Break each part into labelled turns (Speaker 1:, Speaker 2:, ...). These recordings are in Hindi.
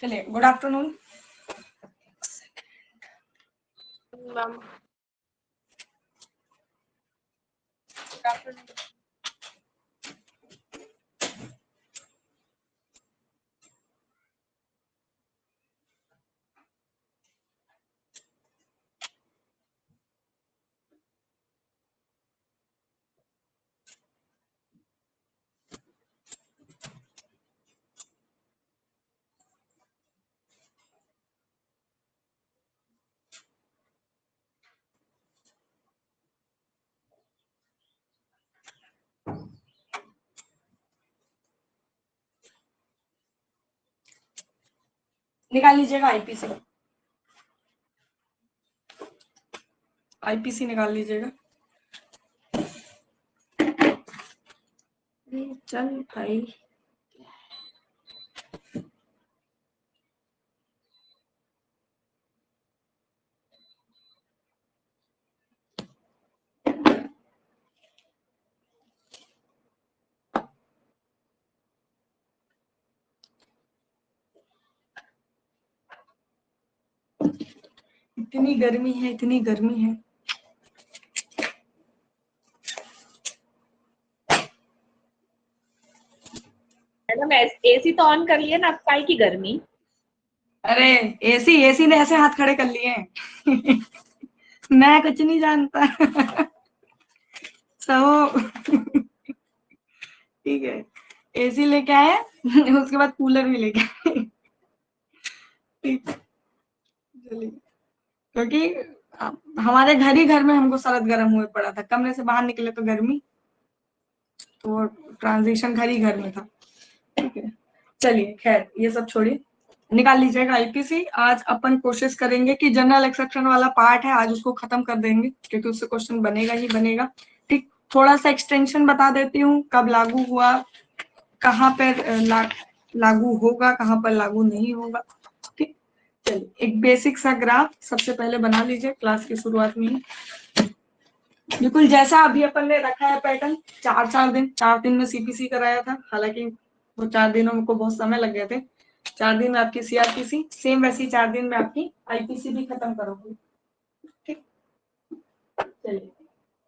Speaker 1: चलिए, good afternoon
Speaker 2: ma'am.
Speaker 1: Good afternoon. निकाल लीजिएगा आईपीसी। आईपीसी निकाल लीजिएगा। चल भाई, इतनी गर्मी है, इतनी गर्मी है।
Speaker 2: मैडम एसी तो ऑन कर लिए ना, काय की गर्मी।
Speaker 1: अरे एसी एसी ने ऐसे हाथ खड़े कर लिए हैं। मैं कुछ नहीं जानता। सब ठीक है, एसी लेके आए, उसके बाद कूलर भी लेके आए। ठीक, चलिए, क्योंकि हमारे घर में हमको सरद गर्म हुए पड़ा था, कमरे से बाहर निकले तो गर्मी, तो ट्रांजिशन घर में था। ठीक है, चलिए खैर ये सब छोड़िए, निकाल लीजिएगा आईपीसी। आज अपन कोशिश करेंगे कि जनरल एक्सेप्शन वाला पार्ट है, आज उसको खत्म कर देंगे, क्योंकि उससे क्वेश्चन बनेगा ही बनेगा। ठीक, थोड़ा सा एक्सटेंशन बता देती हूँ, कब लागू हुआ, कहाँ पर लागू होगा, कहाँ पर लागू नहीं होगा। ठीक, चलिए एक बेसिक सा ग्राफ सबसे पहले बना लीजिए क्लास की शुरुआत में ही, बिल्कुल जैसा अभी अपन ने रखा है पैटर्न। 4 दिन में सीपीसी कराया था, हालांकि वो 4 दिनों को बहुत समय लग गए थे। 4 दिन में आपकी सीआरपीसी, सेम वैसी 4 दिन में आपकी आईपीसी भी खत्म करोगे। ठीक, चलिए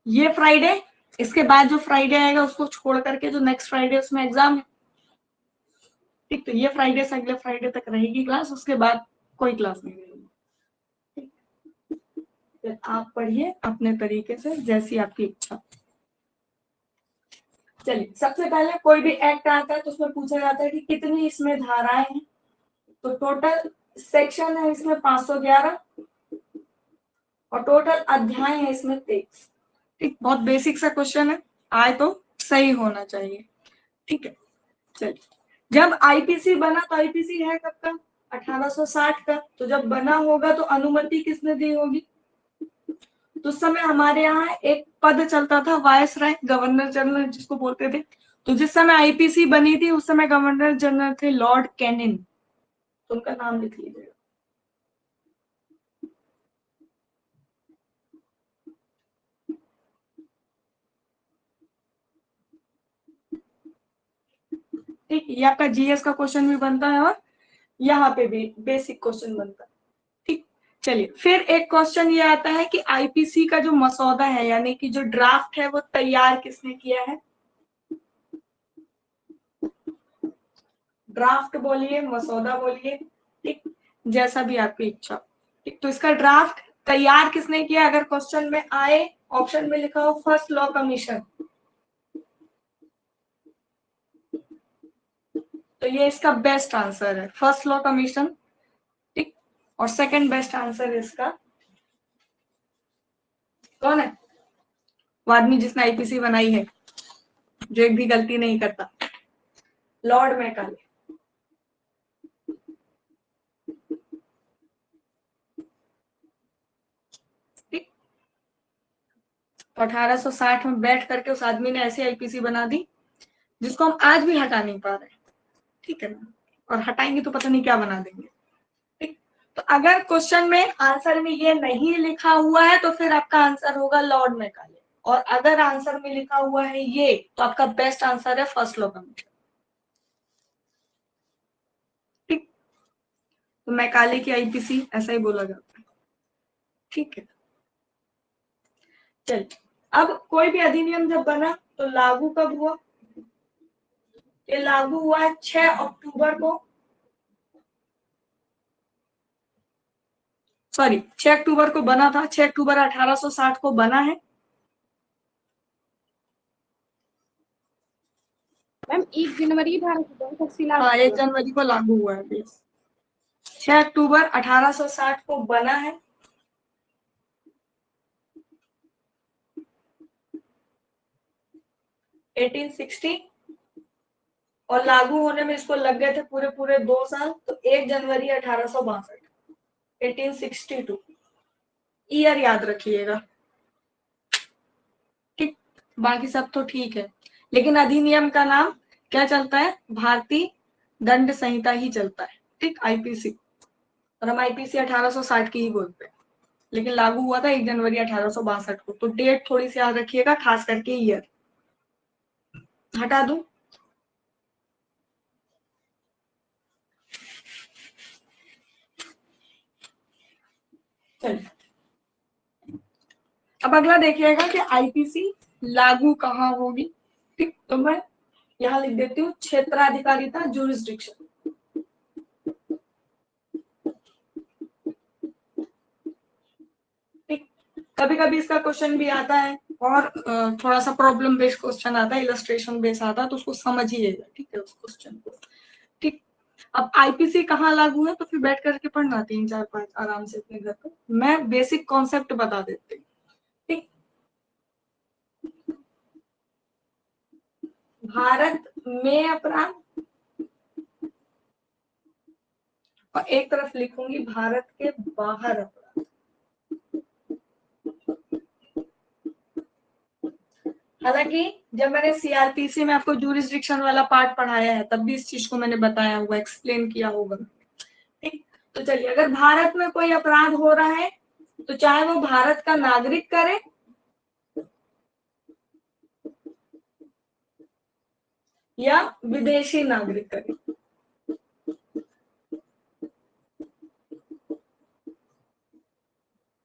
Speaker 1: ये फ्राइडे, इसके बाद जो फ्राइडे आएगा उसको छोड़ करके जो नेक्स्ट फ्राइडे उसमें एग्जाम है। ठीक, तो ये फ्राइडे से अगले फ्राइडे तक रहेगी क्लास, उसके बाद कोई क्लास नहीं रहेगी। आप पढ़िए अपने तरीके से, जैसी आपकी इच्छा। चलिए, सबसे पहले कोई भी एक्ट आता है तो उसमें पूछा जाता है कि कितनी इसमें धाराएं हैं। तो टोटल सेक्शन है इसमें 511 और टोटल अध्याय है इसमें 23। ठीक, बहुत बेसिक सा क्वेश्चन है, आए तो सही होना चाहिए। ठीक है, चलिए, जब आईपीसी बना तो आईपीसी है कब का, 1860 का। तो जब बना होगा तो अनुमति किसने दी होगी, तो उस समय हमारे यहाँ एक पद चलता था वायसराय, गवर्नर जनरल जिसको बोलते थे। तो जिस समय आईपीसी बनी थी उस समय गवर्नर जनरल थे लॉर्ड कैनिन, तो उनका नाम लिख लीजिएगा। ठीक, ये आपका जीएस का क्वेश्चन भी बनता है और यहाँ पे भी बेसिक क्वेश्चन बनता है। ठीक, चलिए फिर एक क्वेश्चन ये आता है कि आईपीसी का जो मसौदा है, यानी कि जो ड्राफ्ट है, वो तैयार किसने किया है। ड्राफ्ट बोलिए, मसौदा बोलिए, ठीक, जैसा भी आपकी इच्छा। ठीक, तो इसका ड्राफ्ट तैयार किसने किया, अगर क्वेश्चन में आए ऑप्शन में लिखा हो फर्स्ट लॉ कमीशन, तो ये इसका बेस्ट आंसर है, फर्स्ट लॉ कमीशन। ठीक, और सेकंड बेस्ट आंसर इसका कौन है, वो आदमी जिसने आईपीसी बनाई है, जो एक भी गलती नहीं करता, लॉर्ड मैकाले। ठीक, तो 1860 में बैठ करके उस आदमी ने ऐसी आईपीसी बना दी जिसको हम आज भी हटा नहीं पा रहे। ठीक है ना, और हटाएंगे तो पता नहीं क्या बना देंगे। ठीक, तो अगर क्वेश्चन में आंसर में ये नहीं लिखा हुआ है तो फिर आपका आंसर होगा लॉर्ड मैकाले, और अगर आंसर में लिखा हुआ है ये, तो आपका बेस्ट आंसर है फर्स्ट लॉ कमीशन। ठीक, तो मैकाले की आईपीसी ऐसा ही बोला जाता है। ठीक है, चलिए अब कोई भी अधिनियम जब बना तो लागू कब हुआ? ये लागू हुआ 6 अक्टूबर को, सॉरी 6 अक्टूबर को बना था, 6 अक्टूबर 1860 को बना है।
Speaker 2: मैम 1 जनवरी 1860 लागू
Speaker 1: हाँ 1
Speaker 2: हुआ।
Speaker 1: जनवरी को लागू हुआ है। 6 अक्टूबर 1860 को बना है। (1860) और लागू होने में इसको लग गए थे पूरे पूरे 2 साल, तो 1 जनवरी 1862, 1862 ईयर याद रखिएगा। ठीक, बाकी सब तो ठीक है, लेकिन अधिनियम का नाम क्या चलता है? भारतीय दंड संहिता ही चलता है। ठीक, आईपीसी, और हम आईपीसी 1860 की ही बोलते हैं, लेकिन लागू हुआ था 1 जनवरी 1862 को। तो डेट थोड़ी सी याद रखिएगा, खास करके ईयर। हटा दूं? चलिए अब अगला देखिएगा कि आईपीसी लागू कहाँ होगी। ठीक, तो मैं यहाँ लिख देती हूँ क्षेत्राधिकारिता, जुरिस्डिक्शन। ठीक, कभी कभी इसका क्वेश्चन भी आता है, और थोड़ा सा प्रॉब्लम बेस्ड क्वेश्चन आता है, इलस्ट्रेशन बेस्ड आता है, तो उसको समझिएगा। ठीक है, उस क्वेश्चन को। ठीक, अब आईपीसी कहाँ लागू है, तो फिर बैठ करके पढ़ना 3 4 5 आराम से अपने घर पर। मैं बेसिक कॉन्सेप्ट बता देती हूँ। ठीक, भारत में अपराध, और एक तरफ लिखूंगी भारत के बाहर अपराध। हालांकि जब मैंने सीआरपीसी में आपको जूरिसडिक्शन वाला पार्ट पढ़ाया है, तब भी इस चीज को मैंने बताया होगा, एक्सप्लेन किया होगा। ठीक, तो चलिए, अगर भारत में कोई अपराध हो रहा है, तो चाहे वो भारत का नागरिक करे या विदेशी नागरिक करे,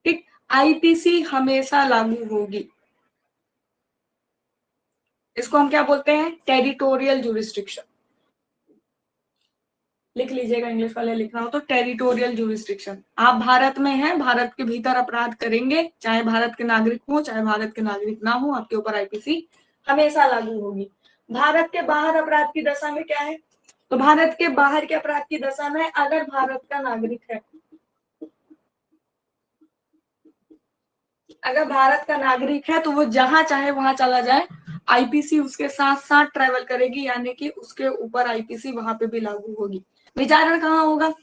Speaker 1: ठीक, आईपीसी हमेशा लागू होगी। इसको हम क्या बोलते हैं? Territorial jurisdiction. लिख लीजिएगा, इंग्लिश वाले लिखना हो तो टेरिटोरियल जुरिस्डिक्शन। आप भारत में हैं, भारत के भीतर अपराध करेंगे, चाहे भारत के नागरिक हो चाहे भारत के नागरिक ना हो, आपके ऊपर आईपीसी हमेशा लागू होगी। भारत के बाहर अपराध की दशा में क्या है? तो भारत के बाहर के अपराध की दशा में अगर भारत का नागरिक है, अगर भारत का नागरिक है, तो वो जहां चाहे वहां चला जाए, आईपीसी उसके साथ साथ ट्रेवल करेगी, यानी कि उसके ऊपर आईपीसी वहां पे भी लागू होगी। विचारण कहाँ होगा?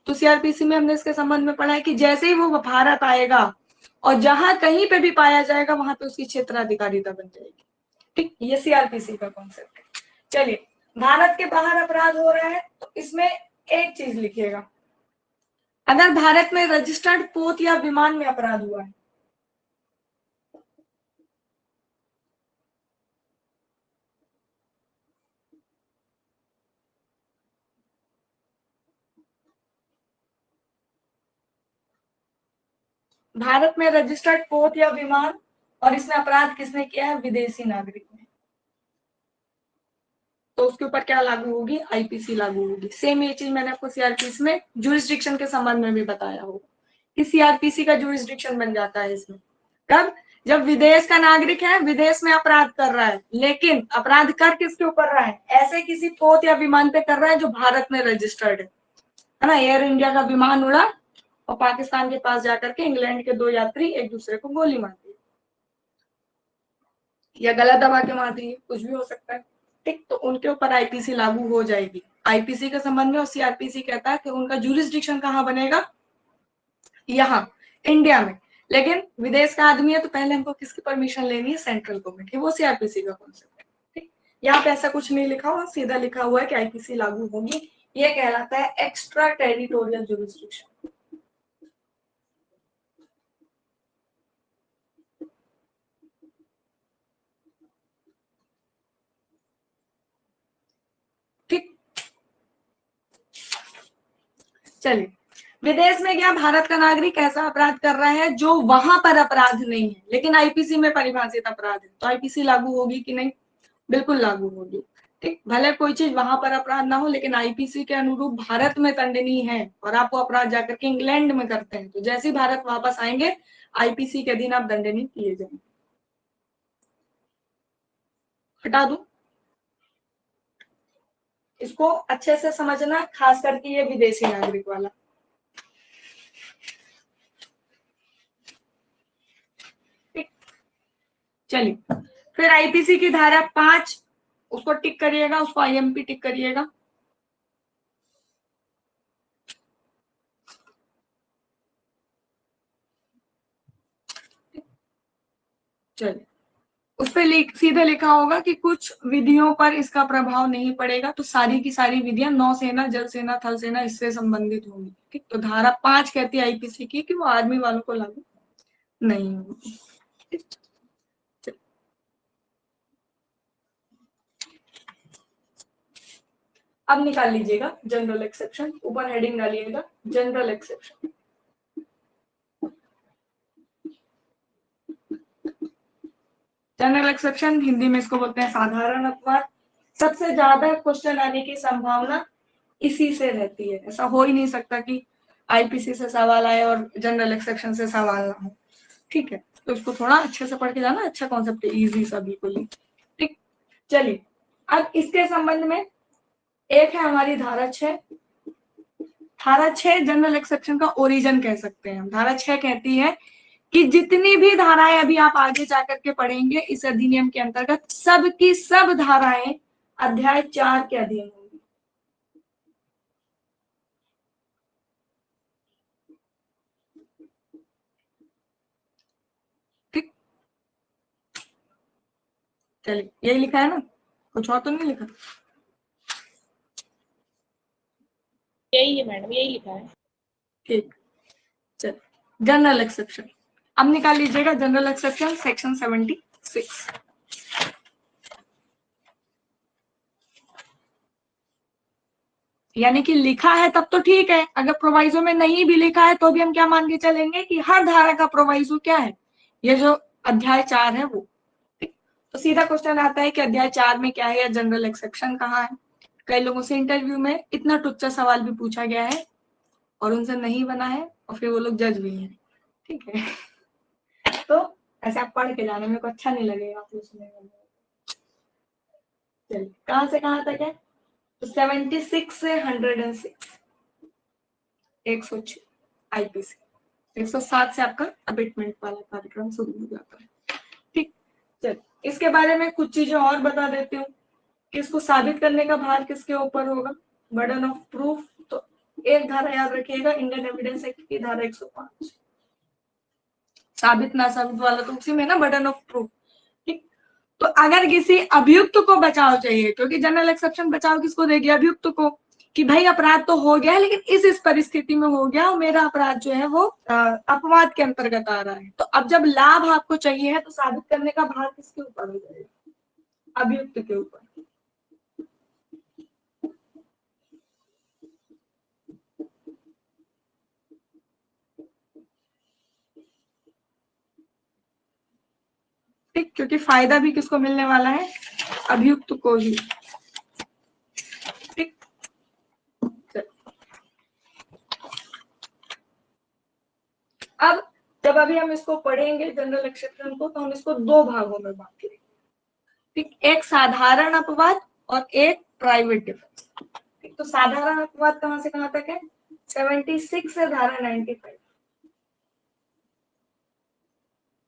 Speaker 1: तो सीआरपीसी में हमने इसके संबंध में पढ़ा है कि जैसे ही वो भारत आएगा और जहां कहीं पे भी पाया जाएगा, वहां पे उसकी क्षेत्राधिकारिता बन जाएगी। ठीक, ये सीआरपीसी का कॉन्सेप्ट है। चलिए, भारत के बाहर अपराध हो रहा है, तो इसमें एक चीज लिखिएगा, अगर भारत में रजिस्टर्ड पोत या विमान में अपराध हुआ है, भारत में रजिस्टर्ड पोत या विमान, और इसमें अपराध किसने किया है? विदेशी नागरिक ने, तो उसके ऊपर क्या लागू होगी? आईपीसी लागू होगी। सेम ये चीज मैंने आपको सीआरपीसी में जुरिस्डिक्शन के संबंध में भी बताया होगा कि सीआरपीसी का जुरिस्डिक्शन बन जाता है इसमें। कब? जब विदेश का नागरिक है, विदेश में अपराध कर रहा है, लेकिन अपराध कर किसके ऊपर रहा है? ऐसे किसी पोत या विमान पे कर रहा है जो भारत में रजिस्टर्ड है ना? एयर इंडिया का विमान उड़ा और पाकिस्तान के पास जाकर के इंग्लैंड के 2 यात्री एक दूसरे को गोली मार दी, या गला दबा के मार दी, कुछ भी हो सकता है। ठीक, तो उनके ऊपर आईपीसी लागू हो जाएगी आईपीसी के संबंध में। और सीआरपीसी कहता है कि उनका जुरिस्डिक्शन कहाँ बनेगा? यहाँ इंडिया में। लेकिन विदेश का आदमी है, तो पहले हमको किसकी परमिशन लेनी है? सेंट्रल गवर्नमेंट की। वो सीआरपीसी का कॉन्सेप्ट है। ठीक, यहाँ पे ऐसा कुछ नहीं लिखा हुआ, सीधा लिखा हुआ है कि आईपीसी लागू होगी। ये कहलाता है एक्स्ट्रा टेरिटोरियल जुरिस्डिक्शन। ठीक, चलिए विदेश में क्या भारत का नागरिक ऐसा अपराध कर रहा है जो वहां पर अपराध नहीं है, लेकिन आईपीसी में परिभाषित अपराध है, तो आईपीसी लागू होगी कि नहीं? बिल्कुल लागू होगी। ठीक, भले कोई चीज वहां पर अपराध ना हो, लेकिन आईपीसी के अनुरूप भारत में दंडनीय है और आप वो अपराध जाकर के इंग्लैंड में करते हैं, तो जैसे ही भारत वापस आएंगे आईपीसी के अधीन आप दंडनीय किए जाएंगे। हटा दूं? इसको अच्छे से समझना, खास करके ये विदेशी नागरिक वाला। ठीक, चलिए फिर आईपीसी की धारा 5 उसको टिक करिएगा, उसको आईएमपी टिक करिएगा। चलिए उस पर सीधे लिखा होगा कि कुछ विधियों पर इसका प्रभाव नहीं पड़ेगा, तो सारी की सारी विधियां नौसेना, जल सेना, थल सेना इससे संबंधित होंगी। ठीक, तो धारा 5 कहती है आईपीसी की कि वो आर्मी वालों को लागू नहीं होगी। अब निकाल लीजिएगा जनरल एक्सेप्शन, ऊपर हेडिंग डालिएगा general exception. General exception Hindi में इसको बोलते हैं साधारण अपवाद। सबसे ज्यादा क्वेश्चन आने की संभावना इसी से रहती है। ऐसा हो ही नहीं सकता कि आईपीसी से सवाल आए और जनरल एक्सेप्शन से सवाल ना हो। ठीक है, तो इसको थोड़ा अच्छे से पढ़ के जाना, अच्छा कॉन्सेप्ट है, इजी सा बिल्कुल ही। ठीक, चलिए अब इसके संबंध में एक है हमारी धारा 6। धारा 6 जनरल एक्सेप्शन का ओरिजिन कह सकते हैं हम। धारा 6 कहती है कि जितनी भी धाराएं अभी आप आगे जाकर के पढ़ेंगे इस अधिनियम के अंतर्गत, सब की सब धाराएं अध्याय 4 के अधीन होंगी। ठीक, चलिए यही लिखा है ना, कुछ और तो नहीं लिखा?
Speaker 2: यही है मैडम, यही लिखा है।
Speaker 1: ठीक, चलिए जनरल एक्सेप्शन अब निकाल लीजिएगा। General exception section 76। यानी कि लिखा है तब तो ठीक है, अगर प्रोवाइजो में नहीं भी लिखा है तो भी हम क्या मान के चलेंगे कि हर धारा का प्रोवाइजो क्या है, ये जो अध्याय 4 है वो। तो सीधा क्वेश्चन आता है कि अध्याय 4 में क्या है या जनरल एक्सेप्शन कहाँ है। कई लोगों से इंटरव्यू में इतना टुच्चा सवाल भी पूछा गया है और उनसे नहीं बना है और फिर वो लोग जज भी हैं। ठीक है, तो ऐसे आप पढ़ के जाना, मेरे को अच्छा नहीं लगेगा आप उसमें। चलिए कहाँ से कहाँ तक है? तो 76 से 106, 106 आईपीसी। 107 से आपका अबेटमेंट वाला कार्यक्रम शुरू हो जाता है। ठीक, चलिए इसके बारे में कुछ चीजें और बता देती हूँ कि इसको साबित करने का भार किसके ऊपर होगा, बर्डन ऑफ प्रूफ। तो एक धारा याद रखिएगा इंडियन एविडेंस एक्ट की धारा 105, साबित ना साबित वाला तो उसी में ना बर्डन ऑफ प्रूफ। ठीक, तो अगर किसी अभियुक्त को बचाव चाहिए, क्योंकि जनरल एक्सेप्शन बचाव किसको देगी? अभियुक्त को, कि भाई अपराध तो हो गया लेकिन इस परिस्थिति में हो गया और मेरा अपराध जो है वो अपवाद के अंतर्गत आ रहा है। तो अब जब लाभ आपको चाहिए है तो साबित करने का भार किसके ऊपर हो जाएगा? अभियुक्त के ऊपर। ठीक, क्योंकि फायदा भी किसको मिलने वाला है? अभियुक्त को ही। ठीक, अब जब अभी हम इसको पढ़ेंगे जनरल एक्सेप्शन को, तो हम इसको दो भागों में बांटेंगे। ठीक, एक साधारण अपवाद और एक प्राइवेट डिफेंस। ठीक, तो साधारण अपवाद कहां से कहां तक है? 76 से धारा 95।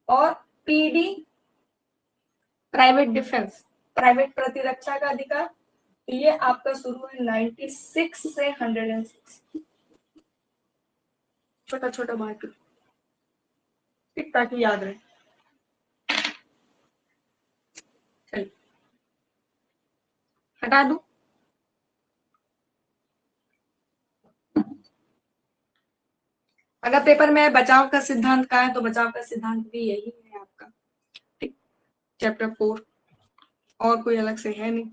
Speaker 1: और पीडी प्राइवेट डिफेंस, प्राइवेट प्रतिरक्षा का अधिकार, ये आपका शुरू है 96 से 106। छोटा छोटा बांट, ठीक, ताकि याद रहे। चलिए हटा दूं? अगर पेपर में बचाव का सिद्धांत का है तो बचाव का सिद्धांत भी यही है आपका। ठीक, चैप्टर 4, और कोई अलग से है नहीं।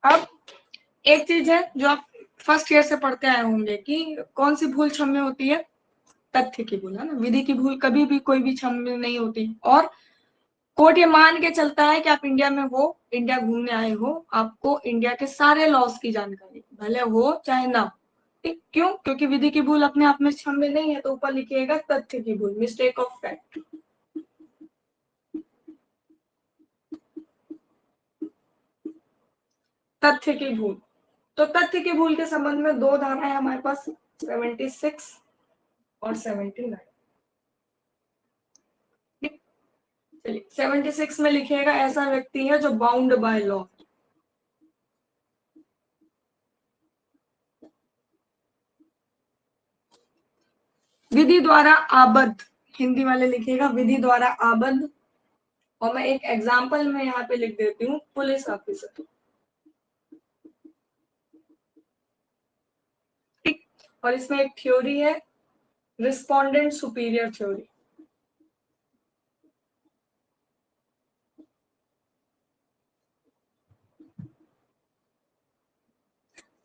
Speaker 1: अब एक चीज है जो आप फर्स्ट ईयर से पढ़ते आए होंगे कि कौन सी भूल क्षम्य होती है, तथ्य की भूल, है ना। विधि की भूल कभी भी कोई भी क्षम्य नहीं होती। और कोर्ट ये मान के चलता है कि आप इंडिया में हो, इंडिया घूमने आए हो, आपको इंडिया के सारे लॉस की जानकारी भले हो चाहे ना हो। ठीक, क्यों? क्योंकि विधि की भूल अपने आप में क्षम्य नहीं है, तो ऊपर लिखिएगा तथ्य की भूल, मिस्टेक ऑफ फैक्ट। तथ्य की भूल, तो तथ्य की भूल के संबंध में दो धाराएं हमारे पास, 76 और 79। चलिए 76 में लिखिएगा ऐसा व्यक्ति है जो बाउंड बाय लॉ, विधि द्वारा आबद्ध, हिंदी वाले लिखिएगा विधि द्वारा आबद्ध। और मैं एक एग्जांपल में यहाँ पे लिख देती हूँ, पुलिस ऑफिसर। ठीक, और इसमें एक थ्योरी है रिस्पोंडेंट सुपीरियर थ्योरी।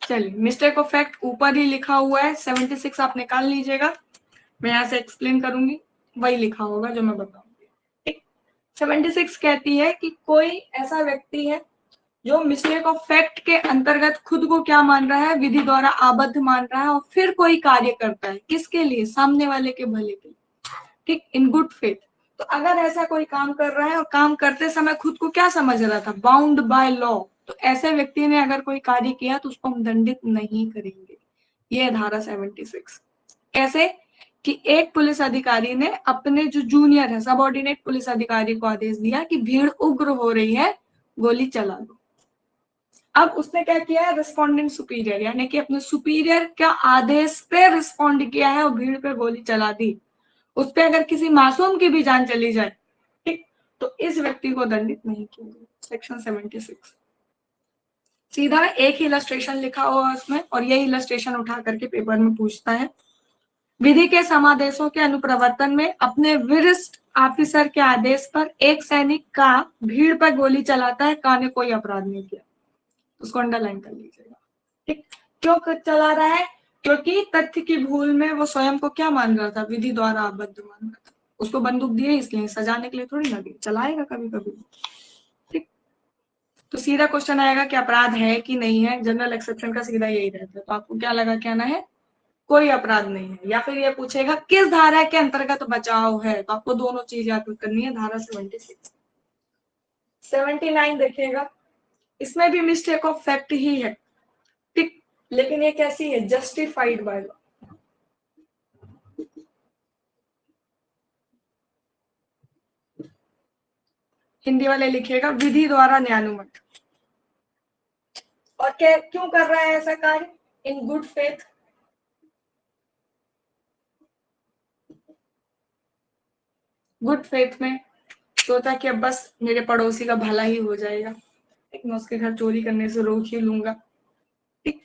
Speaker 1: चलिए मिस्टेक ऑफ फैक्ट ऊपर ही लिखा हुआ है, 76 आप निकाल लीजिएगा, मैं यहाँ से एक्सप्लेन करूंगी, वही लिखा होगा जो मैं बताऊंगी। ठीक, 76 कहती है कि कोई ऐसा व्यक्ति है जो मिस्टेक ऑफ फैक्ट के अंतर्गत खुद को क्या मान रहा है, विधि द्वारा आबद्ध मान रहा है, और फिर कोई कार्य करता है, किसके लिए? सामने वाले के भले के लिए। ठीक, इन गुड फेथ। तो अगर ऐसा कोई काम कर रहा है और काम करते समय खुद को क्या समझ रहा था, बाउंड बाय लॉ, तो ऐसे व्यक्ति ने अगर कोई कार्य किया तो उसको हम दंडित नहीं करेंगे। ये है धारा 76। कैसे? कि एक पुलिस अधिकारी ने अपने जो जूनियर है, सबऑर्डिनेट पुलिस अधिकारी को आदेश दिया कि भीड़ उग्र हो रही है, गोली चला दो। अब उसने क्या किया है, रिस्पोंडेंट सुपीरियर, यानी कि अपने सुपीरियर का आदेश पे रिस्पोंड किया है और भीड़ पे गोली चला दी। उस पे अगर किसी मासूम की भी जान चली जाए, ठीक, तो इस व्यक्ति को दंडित नहीं किया जाए। सेक्शन 76 सीधा एक ही इलस्ट्रेशन लिखा हुआ है उसमें, और ये इलस्ट्रेशन उठा करके पेपर में पूछता है। विधि के समादेशों के अनुप्रवर्तन में अपने वरिष्ठ ऑफिसर के आदेश पर एक सैनिक का भीड़ पर गोली चलाता है, का ने कोई अपराध नहीं किया, उसको अंडरलाइन कर लीजिएगा। ठीक, क्यों चला रहा है? क्योंकि तथ्य की भूल में वो स्वयं को क्या मान रहा था, विधि द्वारा आबद्ध मान रहा था। उसको बंदूक दिए इसलिए सजाने के लिए थोड़ी ना दी, चलाएगा कभी कभी। ठीक, तो सीधा क्वेश्चन आएगा कि अपराध है कि नहीं है, जनरल एक्सेप्शन का सीधा यही रहता है। तो आपको क्या लगा के आना है, कोई अपराध नहीं है। या फिर ये पूछेगा किस धारा के अंतर्गत बचाव है, तो आपको दोनों चीज याद करनी है, धारा 76। 79 देखिएगा, इसमें भी मिस्टेक ऑफ फैक्ट ही है। ठीक, लेकिन ये कैसी है, जस्टिफाइड बाय लॉ। हिंदी वाले लिखिएगा विधि द्वारा न्यायानुमत। और क्या, क्यों कर रहा है ऐसा कार्य, इन गुड फेथ। गुड फेथ में सोचा कि अब बस मेरे पड़ोसी का भला ही हो जाएगा, ठीक, मैं उसके घर चोरी करने से रोक ही लूंगा। ठीक,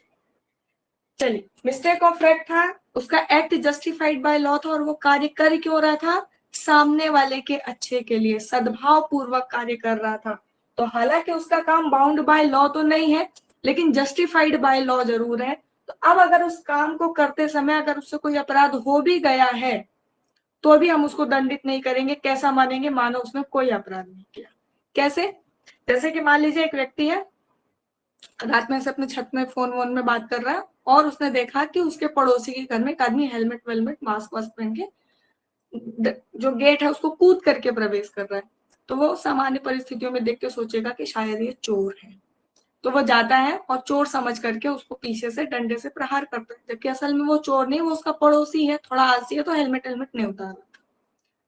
Speaker 1: चलिए मिस्टेक ऑफ फैक्ट था, उसका एक्ट जस्टिफाइड बाय लॉ था, और वो कार्य कर क्यों रहा था, सामने वाले के अच्छे के लिए, सद्भाव पूर्वक कार्य कर रहा था। तो हालांकि उसका काम बाउंड बाय लॉ तो नहीं है, लेकिन जस्टिफाइड बाय लॉ जरूर है। तो अब अगर उस काम को करते समय अगर उससे कोई अपराध हो भी गया है, तो भी हम उसको दंडित नहीं करेंगे। कैसा मानेंगे, मानो उसने कोई अपराध नहीं किया। कैसे? जैसे कि मान लीजिए एक व्यक्ति है, रात में से अपने छत में फोन वोन में बात कर रहा है, और उसने देखा कि उसके पड़ोसी के घर में एक आदमी हेलमेट वेलमेट मास्क वास्क पहन के जो गेट है उसको कूद करके प्रवेश कर रहा है। तो वो सामान्य परिस्थितियों में देख के सोचेगा कि शायद ये चोर है, तो वो जाता है और चोर समझ करके उसको पीछे से डंडे से प्रहार करता है, जबकि असल में वो चोर नहीं, वो उसका पड़ोसी है, थोड़ा आलसी है, तो हेलमेट हेलमेट नहीं उतारा।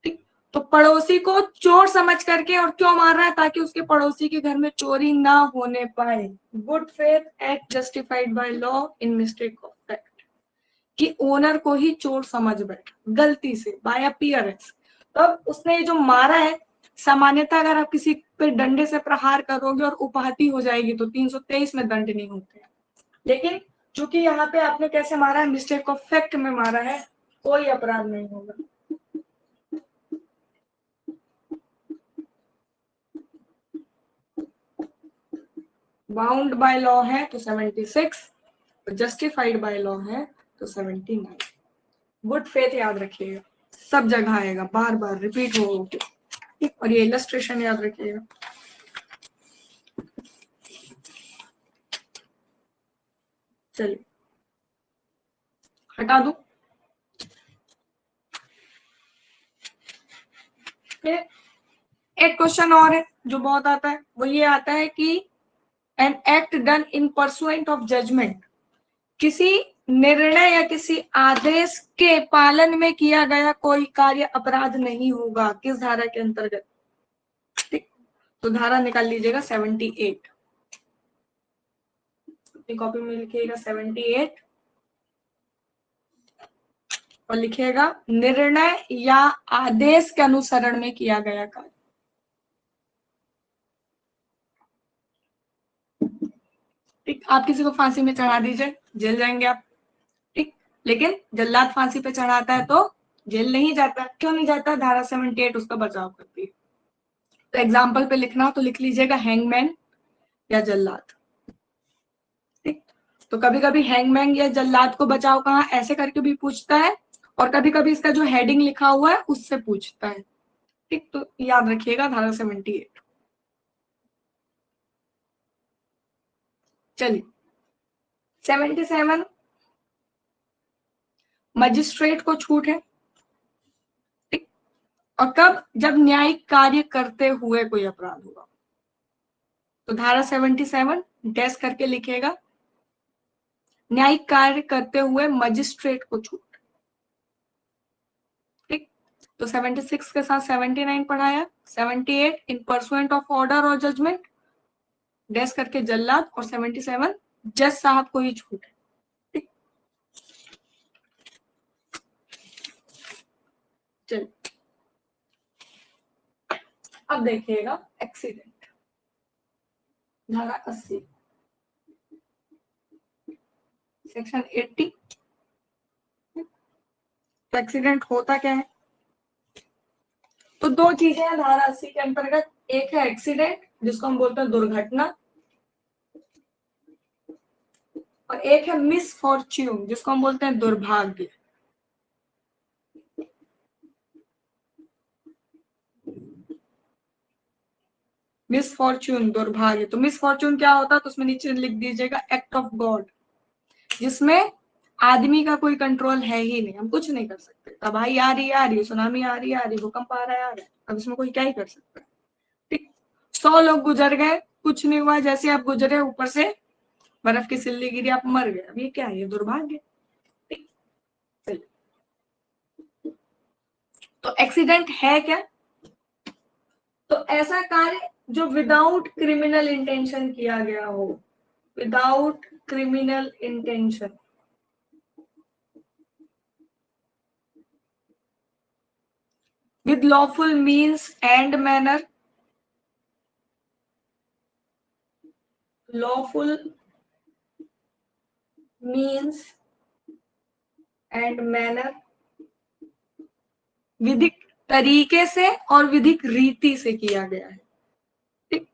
Speaker 1: ठीक, तो पड़ोसी को चोर समझ करके और क्यों मार रहा है, ताकि उसके पड़ोसी के घर में चोरी ना होने पाए। Good faith act justified by law in mistake of fact, कि ओनर को ही चोर समझ बैठा गलती से बाय अपीयरेंस। तो अब उसने जो मारा है, सामान्यतः अगर आप किसी पे डंडे से प्रहार करोगे और उपाहति हो जाएगी तो 323 में दंड नहीं होते हैं। लेकिन चूंकि यहाँ पे आपने कैसे मारा है, मिस्टेक ऑफ फैक्ट में मारा है, कोई अपराध नहीं होगा। बाउंड बाय लॉ है तो 76, जस्टिफाइड बाय लॉ है तो 79। गुड फेथ याद रखिएगा, सब जगह आएगा, बार बार रिपीट हो। और ये इलस्ट्रेशन याद रखिएगा। चलिए हटा दो। एक क्वेश्चन और है जो बहुत आता है, वो ये आता है कि an act done in pursuant of judgment, किसी निर्णय या किसी आदेश के पालन में किया गया कोई कार्य अपराध नहीं होगा, किस धारा के अंतर्गत? ठीक, तो धारा निकाल लीजिएगा 78, अपनी कॉपी में लिखिएगा 78 और लिखिएगा निर्णय या आदेश के अनुसरण में किया गया कार्य। ठीक, आप किसी को फांसी में चढ़ा दीजिए, जेल जाएंगे आप। ठीक, लेकिन जल्लाद फांसी पे चढ़ाता है तो जेल नहीं जाता। क्यों नहीं जाता? धारा 78 उसका बचाव करती है। तो एग्जाम्पल पे लिखना हो तो लिख लीजिएगा हैंगमैन या जल्लाद। ठीक, तो कभी कभी हैंगमैन या जल्लाद को बचाव कहाँ ऐसे करके भी पूछता है, और कभी कभी इसका जो हेडिंग लिखा हुआ है उससे पूछता है। ठीक, तो याद रखिएगा धारा 78। चलिए 77, मजिस्ट्रेट को छूट है। ठीक, और कब? जब न्यायिक कार्य करते हुए कोई अपराध हुआ। तो धारा 77 डैश करके लिखेगा न्यायिक कार्य करते हुए मजिस्ट्रेट को छूट। ठीक, तो 76 के साथ 79 पढ़ाया। 78 इन परसुएंट ऑफ ऑर्डर और जजमेंट, डैश करके जल्लाद, और 77 जज साहब को ही छूट है। ठीक, चलिए अब देखिएगा एक्सीडेंट, धारा 80 सेक्शन 80। तो एक्सीडेंट होता क्या है? तो दो चीजें हैं धारा 80 के अंतर्गत, एक है एक्सीडेंट जिसको हम बोलते हैं दुर्घटना, और एक है मिसफॉर्च्यून जिसको हम बोलते हैं दुर्भाग्य। मिसफॉर्च्यून दुर्भाग्य, तो मिसफॉर्च्यून क्या होता है? तो उसमें नीचे लिख दीजिएगा एक्ट ऑफ गॉड, जिसमें आदमी का कोई कंट्रोल है ही नहीं, हम कुछ नहीं कर सकते। तबाही आ रही है, सुनामी आ रही है, भूकंप आ रहा है, अब इसमें कोई क्या ही कर सकता है। ठीक, 100 लोग गुजर गए, कुछ नहीं हुआ, जैसे आप गुजरे ऊपर से बर्फ की सिल्ली गिरी, आप मर गए। अब ये क्या है? ये दुर्भाग्य। ठीक, तो एक्सीडेंट है क्या? तो ऐसा कार्य जो विदाउट क्रिमिनल इंटेंशन किया गया हो, without criminal intention, with lawful means and manner, lawful means and manner, विधिक तरीके से और विधिक रीति से किया गया है। ठीक,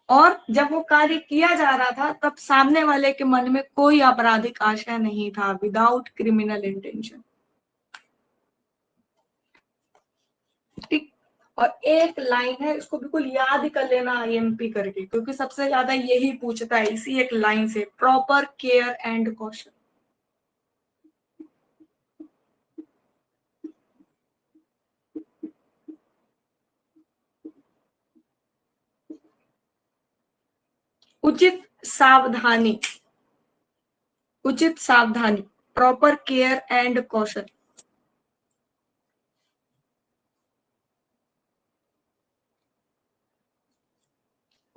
Speaker 1: और जब वो कार्य किया जा रहा था तब सामने वाले के मन में कोई आपराधिक आशय नहीं था, विदाउट क्रिमिनल इंटेंशन। ठीक, और एक लाइन है, इसको बिल्कुल याद कर लेना आईएमपी करके, क्योंकि सबसे ज्यादा यही पूछता है इसी एक लाइन से, प्रॉपर केयर एंड कॉशन। उचित सावधानी, उचित सावधानी, प्रॉपर केयर एंड कॉशन।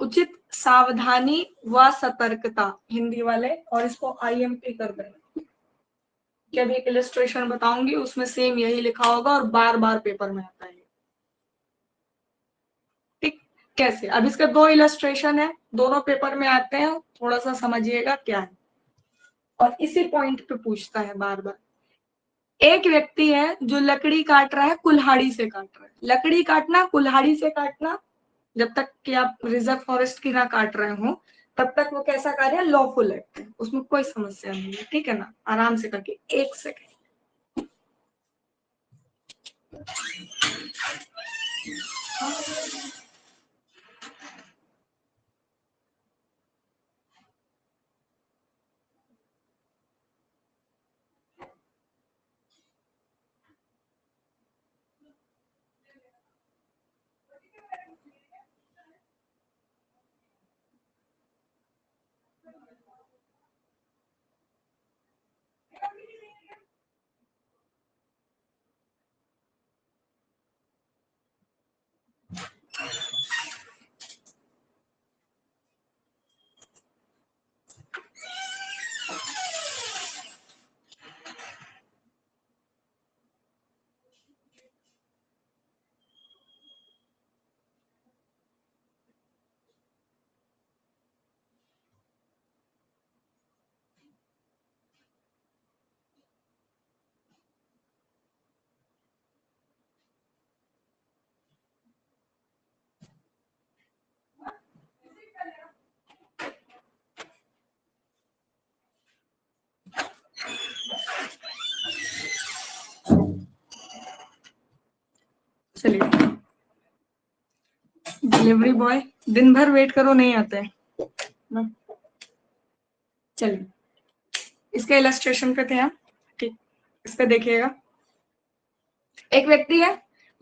Speaker 1: उचित सावधानी व सतर्कता, हिंदी वाले, और इसको आईएमपी कर देना। जब एक इलस्ट्रेशन बताऊंगी उसमें सेम यही लिखा होगा और बार बार पेपर में आता है। ठीक, कैसे? अब इसके दो इलस्ट्रेशन है, दोनों पेपर में आते हैं, थोड़ा सा समझिएगा क्या है, और इसी पॉइंट पे पूछता है बार बार। एक व्यक्ति है जो लकड़ी काट रहा है, कुल्हाड़ी से काट रहा है। लकड़ी काटना, कुल्हाड़ी से काटना, जब तक कि आप रिजर्व फॉरेस्ट की ना काट रहे हो, तब तक वो कैसा कार्य है, लॉफुल एक्ट है, उसमें कोई समस्या नहीं है, ठीक है ना। आराम से करके, एक सेकेंड। चलिए, डिलीवरी बॉय दिन भर वेट करो, नहीं आते हैं। चलिए, इसके इलस्ट्रेशन पे थे हम, ठीक। इस पे देखिएगा, एक व्यक्ति है,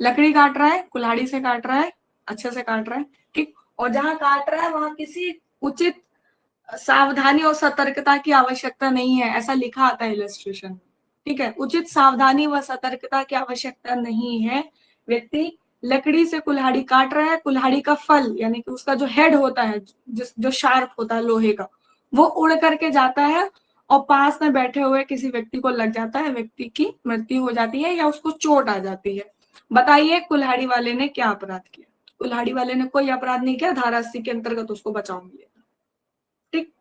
Speaker 1: लकड़ी काट रहा है, कुल्हाड़ी से काट रहा है, अच्छे से काट रहा है, ठीक। और जहां काट रहा है वहां किसी उचित सावधानी और सतर्कता की आवश्यकता नहीं है, ऐसा लिखा आता है इलस्ट्रेशन में, ठीक है। उचित सावधानी व सतर्कता की आवश्यकता नहीं है। व्यक्ति लकड़ी से कुल्हाड़ी काट रहा है, कुल्हाड़ी का फल यानी कि उसका जो हेड होता है, जो शार्प होता है लोहे का, वो उड़ करके जाता है और पास में बैठे हुए किसी व्यक्ति को लग जाता है, व्यक्ति की मृत्यु हो जाती है या उसको चोट आ जाती है। बताइए कुल्हाड़ी वाले ने क्या अपराध किया? कुल्हाड़ी वाले ने कोई अपराध नहीं किया, धारा 80 के अंतर्गत उसको बचाव मिलेगा, ठीक।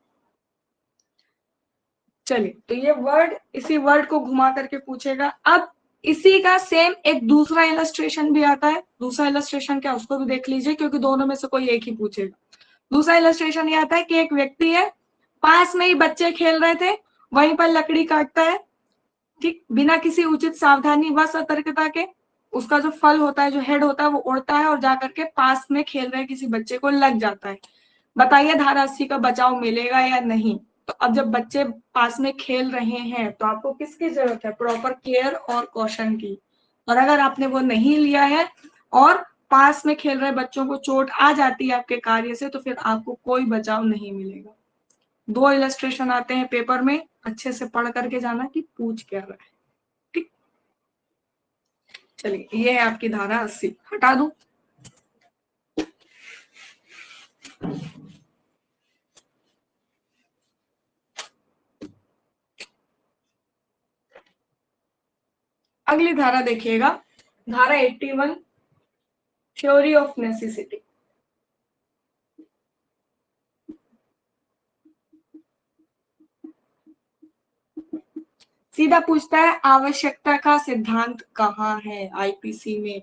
Speaker 1: चलिए, तो ये वर्ड, इसी वर्ड को घुमा करके पूछेगा। अब इसी का सेम एक दूसरा इलस्ट्रेशन भी आता है। दूसरा इलस्ट्रेशन क्या, उसको भी देख लीजिए, क्योंकि दोनों में से कोई एक ही पूछेगा। दूसरा इलस्ट्रेशन ये आता है कि एक व्यक्ति है, पास में ही बच्चे खेल रहे थे, वहीं पर लकड़ी काटता है, ठीक, बिना किसी उचित सावधानी व सतर्कता के। उसका जो फल होता है, जो हेड होता है, वो उड़ता है और जाकर के पास में खेल रहे किसी बच्चे को लग जाता है। बताइए धारा 80 का बचाव मिलेगा या नहीं? तो अब जब बच्चे पास में खेल रहे हैं तो आपको किसकी जरूरत है? प्रॉपर केयर और कॉशन की। और अगर आपने वो नहीं लिया है और पास में खेल रहे बच्चों को चोट आ जाती है आपके कार्य से, तो फिर आपको कोई बचाव नहीं मिलेगा। दो इलस्ट्रेशन आते हैं पेपर में, अच्छे से पढ़ करके जाना कि पूछ क्या रहा है, ठीक। चलिए, ये है आपकी धारा 80, हटा दूं? अगली धारा देखिएगा, धारा 81, थ्योरी ऑफ नेसेसिटी। सीधा पूछता है आवश्यकता का सिद्धांत कहाँ है आईपीसी में,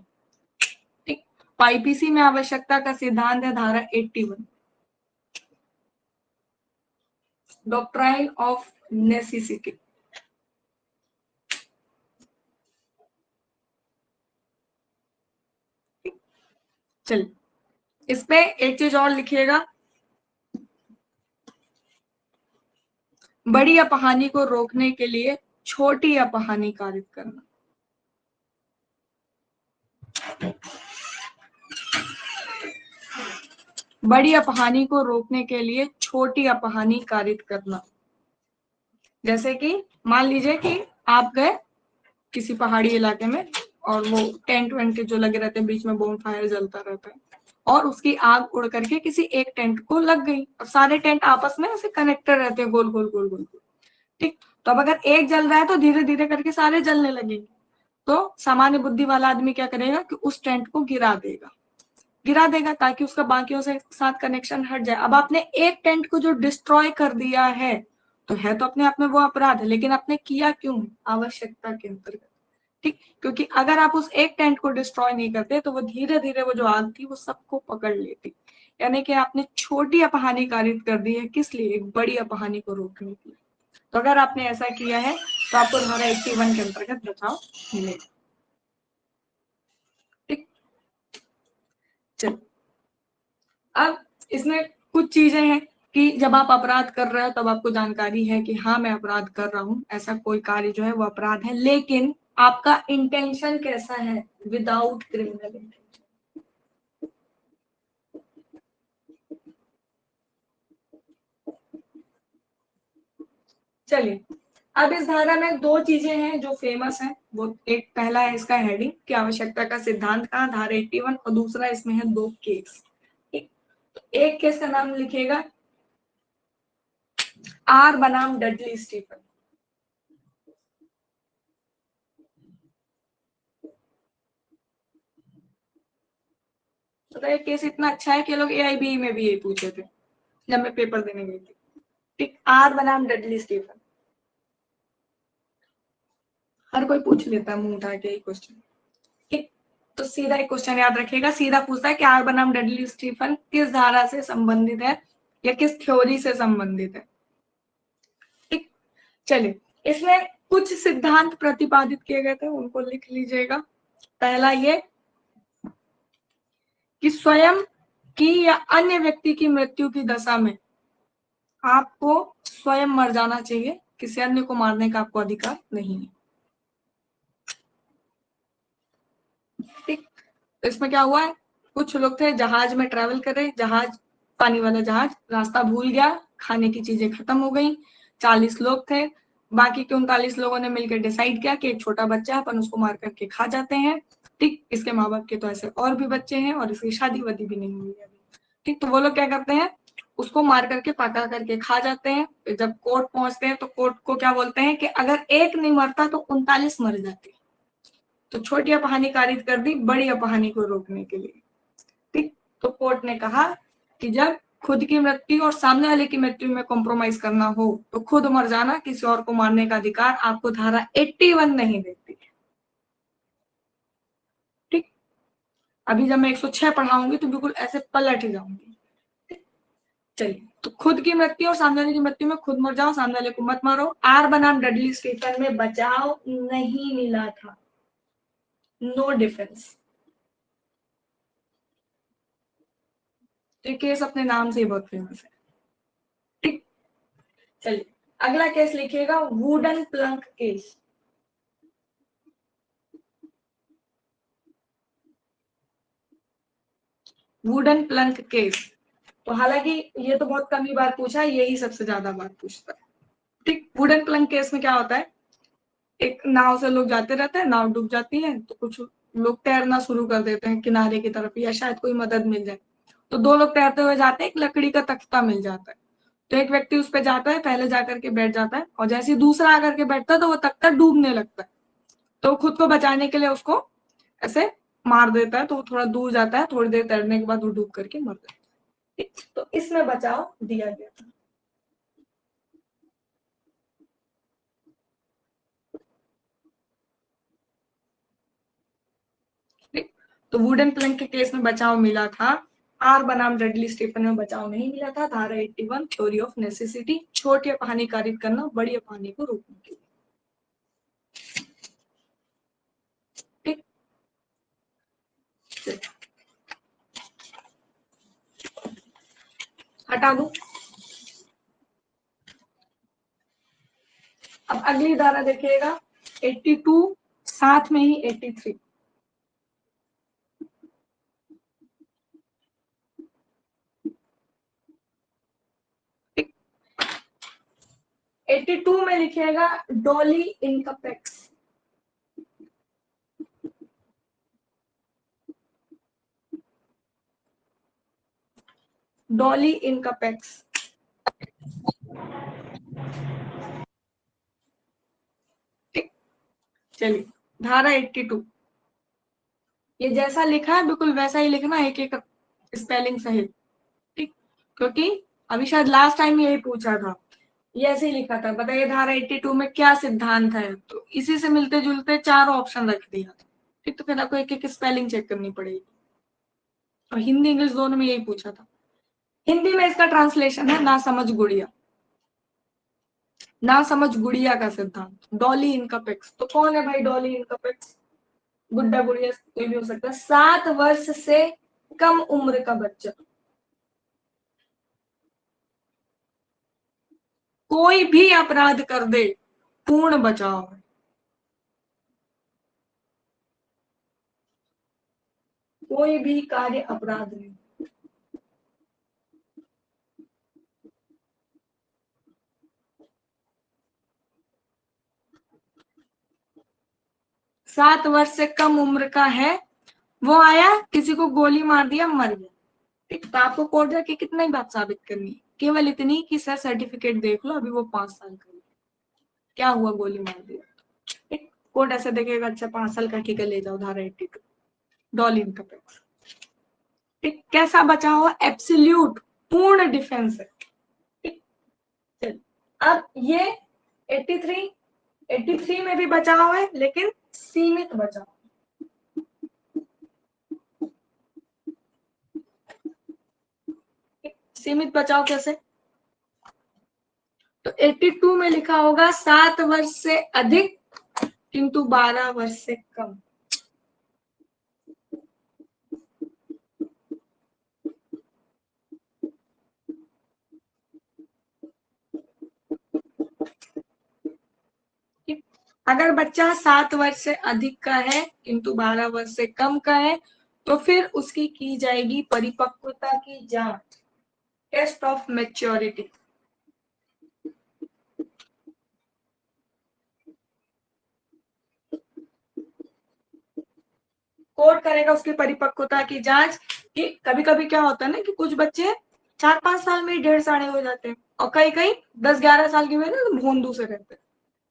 Speaker 1: ठीक। आईपीसी में आवश्यकता का सिद्धांत है धारा 81, डॉक्ट्राइन ऑफ नेसेसिटी। चलिए, इस पे एक चीज और लिखिएगा, बड़ी अपहानि को रोकने के लिए छोटी अपहानि कारित करना। बड़ी अपहानि को रोकने के लिए छोटी अपहानि कारित करना। जैसे कि मान लीजिए कि आप गए किसी पहाड़ी इलाके में और वो टेंट वेंट के जो लगे रहते हैं, बीच में बोन फायर जलता रहता है, और उसकी आग उड़ करके किसी एक टेंट को लग गई। और सारे टेंट आपस में ऐसे कनेक्टेड रहते हैं, गोल गोल गोल गोल, ठीक। तो अब अगर एक जल रहा है तो धीरे धीरे करके सारे जलने लगेंगे। तो सामान्य बुद्धि वाला आदमी क्या करेगा कि उस टेंट को गिरा देगा ताकि उसका बाकियों से साथ कनेक्शन हट जाए। अब आपने एक टेंट को जो डिस्ट्रॉय कर दिया है, तो है तो अपने आप में वो अपराध है, लेकिन आपने किया क्यों? आवश्यकता के अंतर्गत, ठीक। क्योंकि अगर आप उस एक टेंट को डिस्ट्रॉय नहीं करते तो वो धीरे धीरे वो जो आग थी वो सबको पकड़ लेती। यानी कि आपने छोटी अपहानी कारित कर दी है, किस लिए? एक बड़ी अपहानी को रोकने के लिए। तो अगर आपने ऐसा किया है तो आपको धारा 81 के अंतर्गत बचाव मिलेगा। ठीक, चलो अब इसमें कुछ चीजें हैं कि जब आप अपराध कर रहे हो तब आपको जानकारी है कि हाँ मैं अपराध कर रहा हूं, ऐसा कोई कार्य जो है वो अपराध है, लेकिन आपका इंटेंशन कैसा है? Without criminal intention. चलिए, अब इस धारा में दो चीजें हैं जो फेमस हैं। वो एक पहला है इसका हेडिंग कि आवश्यकता का सिद्धांत का, धारा 81, और दूसरा इसमें है दो केस। एक केस का नाम लिखिएगा आर बनाम डडली स्टीफन। तो ये केस इतना अच्छा है कि लोग AIBE में भी यही पूछे थे जब मैं पेपर देने गई थी। ठीक, आर बनाम डडली स्टीफन, हर कोई पूछ लेता है मुंह उठा के ही क्वेश्चन। ठीक, तो सीधा एक क्वेश्चन याद रखिएगा, सीधा पूछता है कि आर बनाम डडली स्टीफन किस धारा से संबंधित है या किस थ्योरी से संबंधित है। ठीक, चलिए इसमें कुछ सिद्धांत प्रतिपादित किए गए थे, उनको लिख लीजिएगा। पहला ये कि स्वयं की या अन्य व्यक्ति की मृत्यु की दशा में आपको स्वयं मर जाना चाहिए, किसी अन्य को मारने का आपको अधिकार नहीं है। ठीक, तो इसमें क्या हुआ है, कुछ लोग थे जहाज में ट्रेवल कर रहे, जहाज पानी वाला जहाज रास्ता भूल गया, खाने की चीजें खत्म हो गई, 40 लोग थे, बाकी के 39 लोगों ने मिलकर डिसाइड किया कि एक छोटा बच्चा है अपन उसको मार करके खा जाते हैं। ठीक, इसके माँ बाप के तो ऐसे और भी बच्चे हैं और इसकी शादी वादी भी नहीं हुई है अभी। ठीक, तो वो लोग क्या करते हैं, उसको मार करके पका करके खा जाते हैं। जब कोर्ट पहुंचते हैं तो कोर्ट को क्या बोलते हैं कि अगर एक नहीं मरता तो 39 मर जाते। तो छोटी अपहानी कारित कर दी बड़ी अपहानी को रोकने के लिए। ठीक, तो कोर्ट ने कहा कि जब खुद की मृत्यु और सामने वाले की मृत्यु में कॉम्प्रोमाइज करना हो तो खुद मर जाना, किसी और को मारने का अधिकार आपको धारा 81 नहीं देती। ठीक, अभी जब मैं 106 पढ़ाऊंगी तो बिल्कुल ऐसे पलट ही जाऊंगी। चलिए, तो खुद की मृत्यु और सामने वाले की मृत्यु में खुद मर जाओ, सामने वाले को मत मारो। आर बनाम डडली स्टीफन में बचाव नहीं मिला था, नो डिफेंस। तो ये केस अपने नाम से ही बहुत फेमस है। ठीक, चलिए अगला केस लिखिएगा wooden Planck case. Wooden Planck case, तो हालांकि ये तो बहुत कम ही बार पूछा है, यही सबसे ज्यादा बार पूछता है। ठीक, वुडन प्लंक केस में क्या होता है, एक नाव से लोग जाते रहते हैं, नाव डूब जाती है तो कुछ लोग तैरना शुरू कर देते हैं किनारे की तरफ या शायद कोई मदद मिल जाए। तो दो लोग तैरते हुए जाते हैं, एक लकड़ी का तख्ता मिल जाता है, तो एक व्यक्ति उस पर जाता है, पहले जाकर के बैठ जाता है और जैसे ही दूसरा आकर के बैठता है तो वो तख्ता डूबने लगता है। तो खुद को बचाने के लिए उसको ऐसे मार देता है, तो वो थोड़ा दूर जाता है, थोड़ी देर तैरने के बाद वो डूब करके मर जाता है। तो इसमें बचाव दिया गया था। तो वुडन प्लंक के केस में बचाव मिला था, आर बनाम डडली स्टीफन में बचाव नहीं मिला था। धारा 81 थ्योरी ऑफ नेसेसिटी, छोटी अपहानी कारित करना बड़ी अपहानी को रोकने के लिए। ठीक, हटा दू। अब अगली धारा देखिएगा 82, साथ में ही 83। 82 में लिखिएगा डॉली इनकपेक्स। डॉली इनकपेक्स, ठीक, चलिए धारा 82, ये जैसा लिखा है बिल्कुल वैसा ही लिखना, एक एक स्पेलिंग सहित। ठीक, क्योंकि अभी शायद लास्ट टाइम यही पूछा था, ये ऐसे ही लिखा था, बताइए धारा 82 में क्या सिद्धांत है, तो इसी से मिलते जुलते 4 ऑप्शन रख दिया। ठीक, तो फिर आपको एक एक स्पेलिंग चेक करनी पड़ेगी, और हिंदी इंग्लिश दोनों में यही पूछा था। हिंदी में इसका ट्रांसलेशन है ना समझ गुड़िया, ना समझ गुड़िया का सिद्धांत, डॉली इनकपेक्स। तो कौन है भाई डॉली इनकपेक्स? गुड्डा गुड़िया कोई भी हो सकता है। 7 वर्ष से कम उम्र का बच्चा, कोई भी अपराध कर दे, पूर्ण बचाव है। कोई भी कार्य अपराध नहीं। सात वर्ष से कम उम्र का है, वो आया किसी को गोली मार दिया, मर गया। ठीक, तो आपको कोर्ट जाके कितना ही बात साबित करनी है, केवल इतनी कि सर सर्टिफिकेट देख लो, अभी वो 5 साल का है, क्या हुआ गोली मार दिया। ठीक, कोर्ट ऐसे देखेगा, अच्छा 5 साल का, ठीक है ले जाओ धारा 82, डॉल इनकपेक्स। ठीक, कैसा बचाव है? एब्सोल्यूट, पूर्ण डिफेंस है। ठीक, चल अब ये 83, 83 में भी बचाव है लेकिन सीमित बचाव। सीमित बचाव कैसे? तो 82 में लिखा होगा 7 वर्ष से अधिक किंतु 12 वर्ष से कम। अगर बच्चा 7 वर्ष से अधिक का है किंतु 12 वर्ष से कम का है, तो फिर उसकी की जाएगी परिपक्वता की जांच, टेस्ट ऑफ मैच्योरिटी। कोर्ट करेगा उसकी परिपक्वता की जांच। कि कभी कभी क्या होता है ना कि कुछ बच्चे 4-5 साल में ही ढेर सारे हो जाते हैं, और कई कई 10-11 साल की में ना भोंदू से रहते हैं।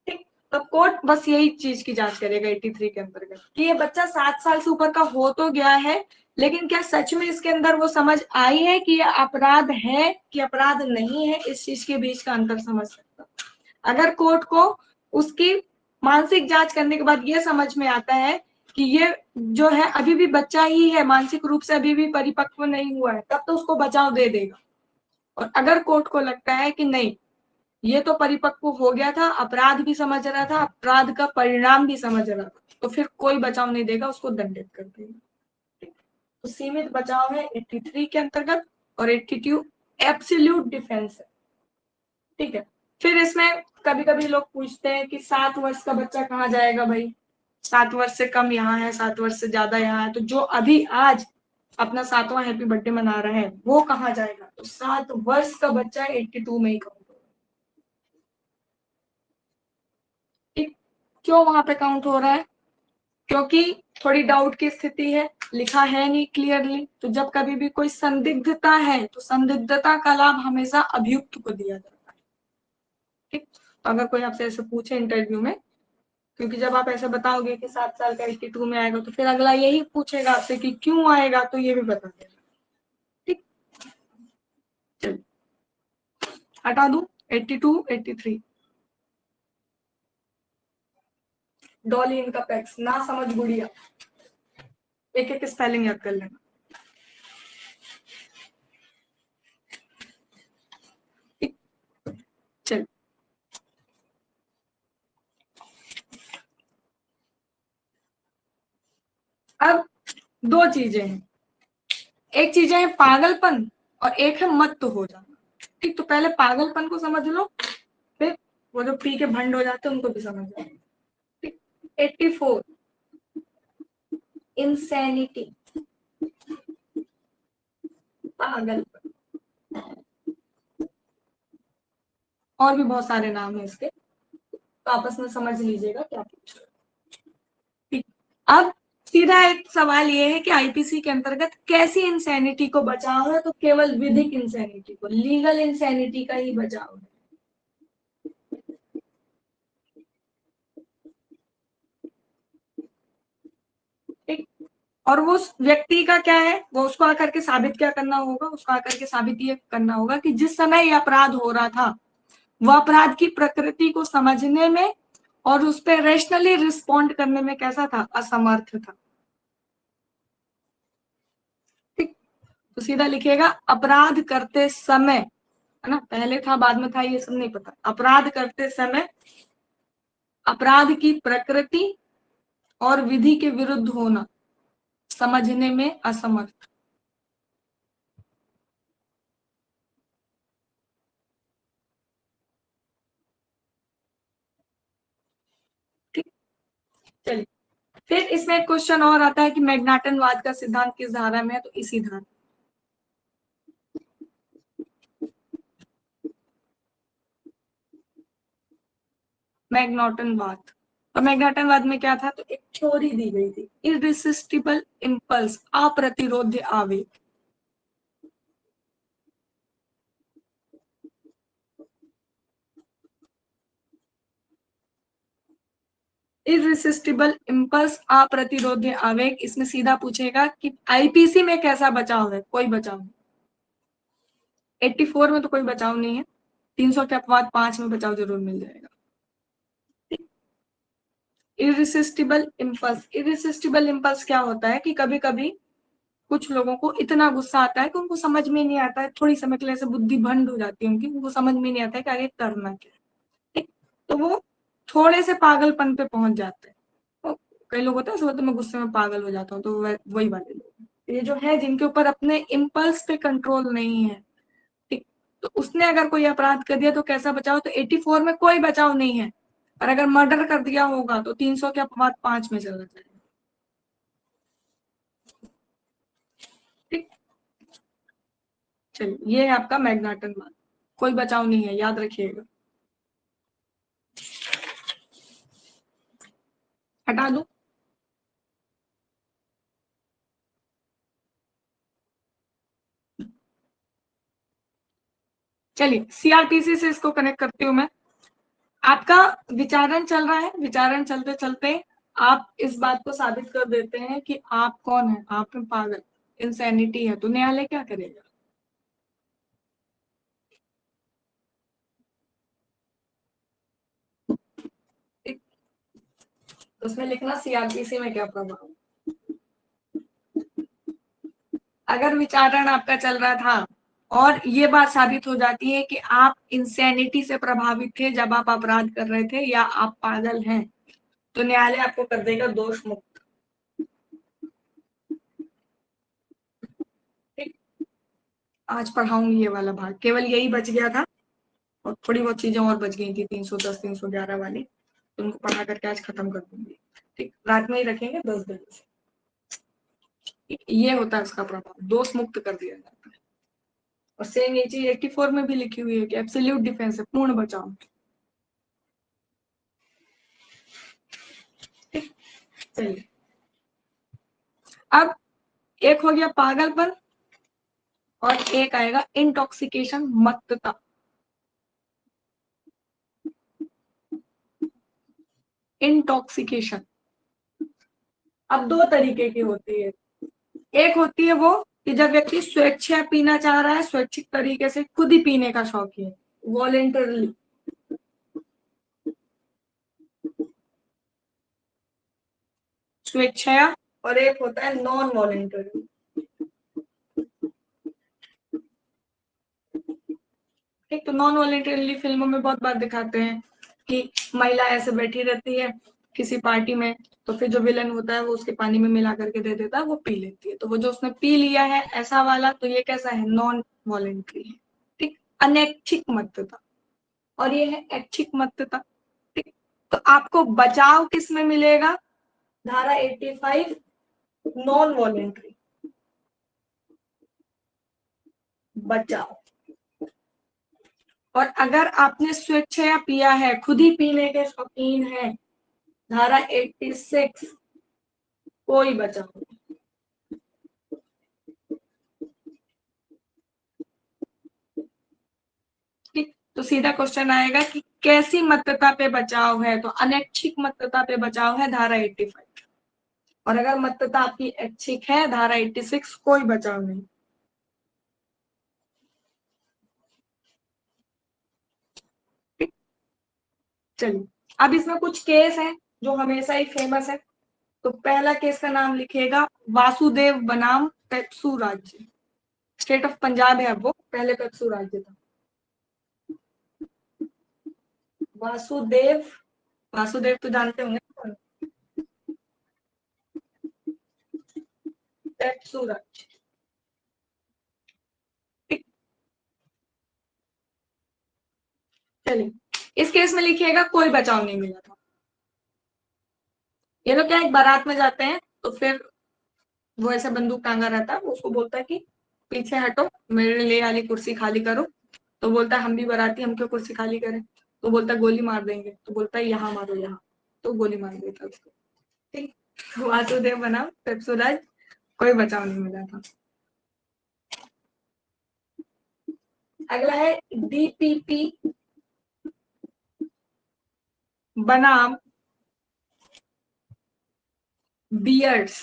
Speaker 1: ठीक, तो कोर्ट बस यही चीज की जांच करेगा 83 के अंतर्गत कि ये बच्चा 7 साल से ऊपर का हो तो गया है, लेकिन क्या सच में इसके अंदर वो समझ आई है कि ये अपराध है कि अपराध नहीं है, इस चीज के बीच का अंतर समझ सकता। अगर कोर्ट को उसकी मानसिक जांच करने के बाद ये समझ में आता है कि ये जो है अभी भी बच्चा ही है, मानसिक रूप से अभी भी परिपक्व नहीं हुआ है, तब तो उसको बचाव दे देगा। और अगर कोर्ट को लगता है कि नहीं, ये तो परिपक्व हो गया था, अपराध भी समझ रहा था, अपराध का परिणाम भी समझ रहा था, तो फिर कोई बचाव नहीं देगा, उसको दंडित कर देगा। तो सीमित बचाव है 83 के अंतर्गत, और 82 एब्सोल्यूट डिफेंस है। ठीक है, फिर इसमें कभी कभी लोग पूछते हैं कि 7 वर्ष का बच्चा कहाँ जाएगा भाई, 7 वर्ष से कम यहाँ है, 7 वर्ष से ज्यादा यहाँ है, तो जो अभी आज अपना 7वां हैप्पी बर्थडे मना रहा है वो कहाँ जाएगा? तो 7 वर्ष का बच्चा 82 में ही काउंट होगा। क्यों वहां पे काउंट हो रहा है? क्योंकि थोड़ी डाउट की स्थिति है, लिखा है नहीं क्लियरली। तो जब कभी भी कोई संदिग्धता है तो संदिग्धता का लाभ हमेशा अभियुक्त को दिया जाता है। ठीक, तो अगर कोई आपसे ऐसे पूछे इंटरव्यू में, क्योंकि जब आप ऐसे बताओगे कि 7 साल का 82 में आएगा, तो फिर अगला यही पूछेगा आपसे कि क्यों आएगा, तो ये भी बता देगा। ठीक, चलिए हटा दूं 82, 83। डॉली इनका पैक्स, ना समझ गुड़िया, एक एक स्पेलिंग याद कर लेना। चल, अब 2 चीजें हैं, एक चीज है पागलपन और एक है मत हो जाना। ठीक, तो पहले पागलपन को समझ लो, फिर वो जो पी के भंड हो जाते हैं उनको भी समझ लो। ठीक, 84 इंसैनिटी, पागलपन। और भी बहुत सारे नाम है इसके, तो आपस में समझ लीजिएगा क्या पूछ रहे हैं। ठीक, अब सीधा एक सवाल ये है कि आईपीसी के अंतर्गत कैसी इंसैनिटी को बचाव है? तो केवल विधिक इंसैनिटी को, लीगल इंसैनिटी का ही बचाव है। ठीक, और वो उस व्यक्ति का क्या है, वो उसको आकर के साबित क्या करना होगा? उसको आकर के साबित ये करना होगा कि जिस समय ये अपराध हो रहा था, वह अपराध की प्रकृति को समझने में और उस पर रेशनली रिस्पॉन्ड करने में कैसा था? असमर्थ था। ठीक, तो सीधा लिखिएगा अपराध करते समय, है ना, पहले था बाद में था ये सब नहीं पता। अपराध करते समय अपराध की प्रकृति और विधि के विरुद्ध होना, समझने में असमर्थ। ठीक, चलिए फिर इसमें एक क्वेश्चन और आता है कि मैग्नाटनवाद का सिद्धांत किस धारा में है, तो इसी धारा। मैग्नाटनवाद, और मैग्नाटनवाद में क्या था, तो एक थ्योरी दी गई थी, इररिसिस्टिबल इम्पल्स, अप्रतिरोध्य आवेग। इररिसिस्टिबल इम्पल्स, अप्रतिरोध्य आवेग, इसमें सीधा पूछेगा कि आईपीसी में कैसा बचाव है, कोई बचाव नहीं। 84 में तो कोई बचाव नहीं है, 300 के अपवाद 5 में बचाव जरूर मिल जाएगा। इररिसिस्टिबल इम्पल्स, इररिसिस्टिबल इम्पल्स क्या होता है कि कभी कभी कुछ लोगों को इतना गुस्सा आता है कि उनको समझ में नहीं आता है, थोड़ी समय के लिए ऐसे बुद्धि भंड हो जाती है उनकी, उनको समझ में नहीं आता है कि आगे करना क्या है, ठीक, तो वो थोड़े से पागलपन पे पहुंच जाते हैं। तो कई लोग होते हैं ऐसे, मैं गुस्से में पागल हो जाता हूँ, तो वही वाले लोग ये जो है जिनके ऊपर अपने इम्पल्स पे कंट्रोल नहीं है, ठीक, तो उसने अगर कोई अपराध कर दिया तो कैसा बचाव, तो 84 में कोई बचाव नहीं है, और अगर मर्डर कर दिया होगा तो 300 के अपवाद 5 में चला जाएगा। ठीक, चलिए ये है आपका मैग्नाटनवाद, कोई बचाव नहीं है, याद रखिएगा। हटा दूं? चलिए सीआरपीसी से इसको कनेक्ट करती हूँ मैं। आपका विचारण चल रहा है, विचारण चलते चलते आप इस बात को साबित कर देते हैं कि आप कौन है, आप में पागल, इंसैनिटी है, तो न्यायालय क्या करेगा? उसमें लिखना सीआरपीसी में क्या प्रभाव। अगर विचारण आपका चल रहा था और ये बात साबित हो जाती है कि आप इंसैनिटी से प्रभावित थे जब आप अपराध कर रहे थे, या आप पागल हैं, तो न्यायालय आपको कर देगा दोष मुक्त। ठीक, आज पढ़ाऊंगी ये वाला भाग, केवल यही बच गया था, और थोड़ी बहुत चीजें और बच गई थी 310 311 वाली, तो उनको पढ़ा करके आज खत्म कर दूंगी। ठीक, रात में ही रखेंगे 10 बजे से। ये होता है उसका प्रभाव, दोष मुक्त कर दिया जाता है। और सेम ये चीज 84 में भी लिखी हुई है कि एब्सोल्यूट डिफेंस है, पूर्ण बचाव। ठीक, चलिए अब एक हो गया पागलपन, और एक आएगा इंटॉक्सिकेशन, मत्तता। इंटॉक्सिकेशन अब दो तरीके की होती है। एक होती है वो कि जब व्यक्ति स्वेच्छा पीना चाह रहा है, स्वैच्छिक तरीके से खुद ही पीने का शौकीन है, वॉलेंटरली, स्वेच्छा, और एक होता है नॉन वॉलेंटरी। ठीक, तो नॉन वॉलेंटरली फिल्मों में बहुत बार दिखाते हैं कि महिला ऐसे बैठी रहती है किसी पार्टी में, तो फिर जो विलन होता है वो उसके पानी में मिला करके दे देता है, वो पी लेती है, तो वो जो उसने पी लिया है ऐसा वाला, तो ये कैसा है, नॉन वॉलेंटरी है। ठीक, अनैच्छिक मत्तता, और ये है ऐच्छिक मत्तता। ठीक, तो आपको बचाव किस में मिलेगा, धारा 85, नॉन वॉलेंटरी बचाव। और अगर आपने स्वेच्छया पिया है, खुद ही पीने के शौकीन है, धारा 86, कोई बचाव नहीं। ठीक, तो सीधा क्वेश्चन आएगा कि कैसी मत्तता पे बचाव है, तो अनैच्छिक मत्तता पे बचाव है, धारा 85। और अगर मत्तता आपकी ऐच्छिक है, धारा 86, कोई बचाव नहीं। ठीक, चलिए अब इसमें कुछ केस हैं जो हमेशा ही फेमस है। तो पहला केस का नाम लिखेगा वासुदेव बनाम पेप्सू राज्य। स्टेट ऑफ पंजाब है अब वो, पहले पेप्सू राज्य था। वासुदेव, वासुदेव तो जानते होंगे, पेप्सू राज्य। चलिए, इस केस में लिखिएगा कोई बचाव नहीं मिला था। ये लोग क्या एक बारात में जाते हैं, तो फिर वो ऐसा बंदूक टांगा रहता है, वो उसको बोलता है कि पीछे हटो, मेरे लिए वाली कुर्सी खाली करो। तो बोलता है हम भी बाराती, हम क्यों कुर्सी खाली करें। तो बोलता है गोली मार देंगे। तो बोलता है यहाँ मारो, यहाँ। तो गोली मार देता है उसको। ठीक, वासुदेव बनाम पेप्सुराज, कोई बचाव नहीं मिला था। अगला है डीपीपी बनाम बियर्स।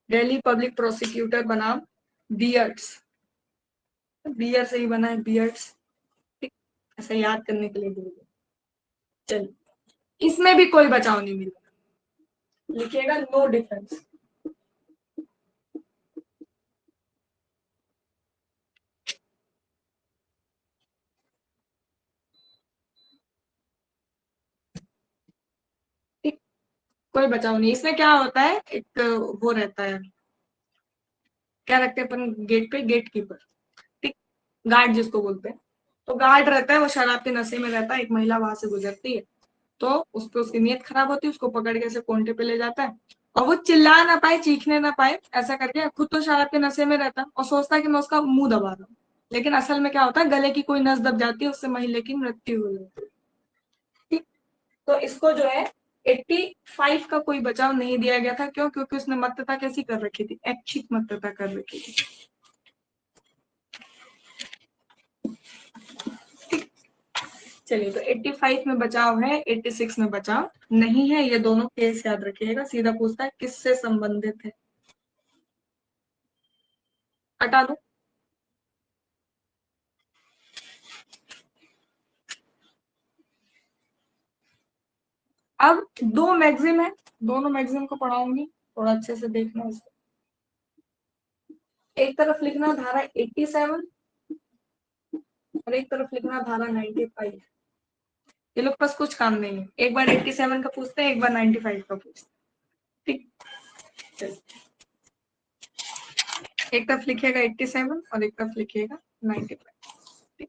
Speaker 1: दिल्ली पब्लिक प्रोसिक्यूटर बनाम बियर्स। बियर से ही बना है, बियर्स। ठीक, ऐसा याद करने के लिए बोल। चलिए, इसमें भी कोई बचाव नहीं मिला, लिखिएगा नो डिफेंस। ठीक, कोई बचाव नहीं। इसमें क्या होता है, एक वो रहता है, क्या रखते हैं अपन गेट पे, गेट कीपर। ठीक, गार्ड जिसको बोलते हैं। तो गार्ड रहता है, वो शराब के नशे में रहता है, एक महिला वहां से गुजरती है, तो उस पर उसकी नीयत खराब होती है, उसको पकड़ के ऐसे कोंटे पे ले जाता है, और वो चिल्ला ना पाए, चीखने ना पाए, ऐसा करके, खुद तो शराब के नशे में रहता है और सोचता है कि मैं उसका मुंह दबा रहा हूँ, लेकिन असल में क्या होता है, गले की कोई नस दब जाती है, उससे महिला की मृत्यु हो जाती है। ठीक, तो इसको जो है 85 का कोई बचाव नहीं दिया गया था। क्यों? क्योंकि उसने मत्तता कैसी कर रखी थी, ऐच्छिक मत्तता कर रखी थी। चलिए, तो 85 में बचाव है, 86 में बचाव नहीं है। ये दोनों केस याद रखिएगा। सीधा पूछता है किससे संबंधित है, हटा दो। अब दो मैगजीन है, दोनों मैगजीन को पढ़ाऊंगी, थोड़ा अच्छे से देखना उसको। एक तरफ लिखना धारा 87 और एक तरफ लिखना धारा 95। ये लोग पास कुछ काम नहीं है, एक बार 87 का पूछते हैं, एक बार 95 का पूछते हैं। ठीक, चलिए, एक तरफ लिखिएगा 87 और एक तरफ लिखिएगा 95।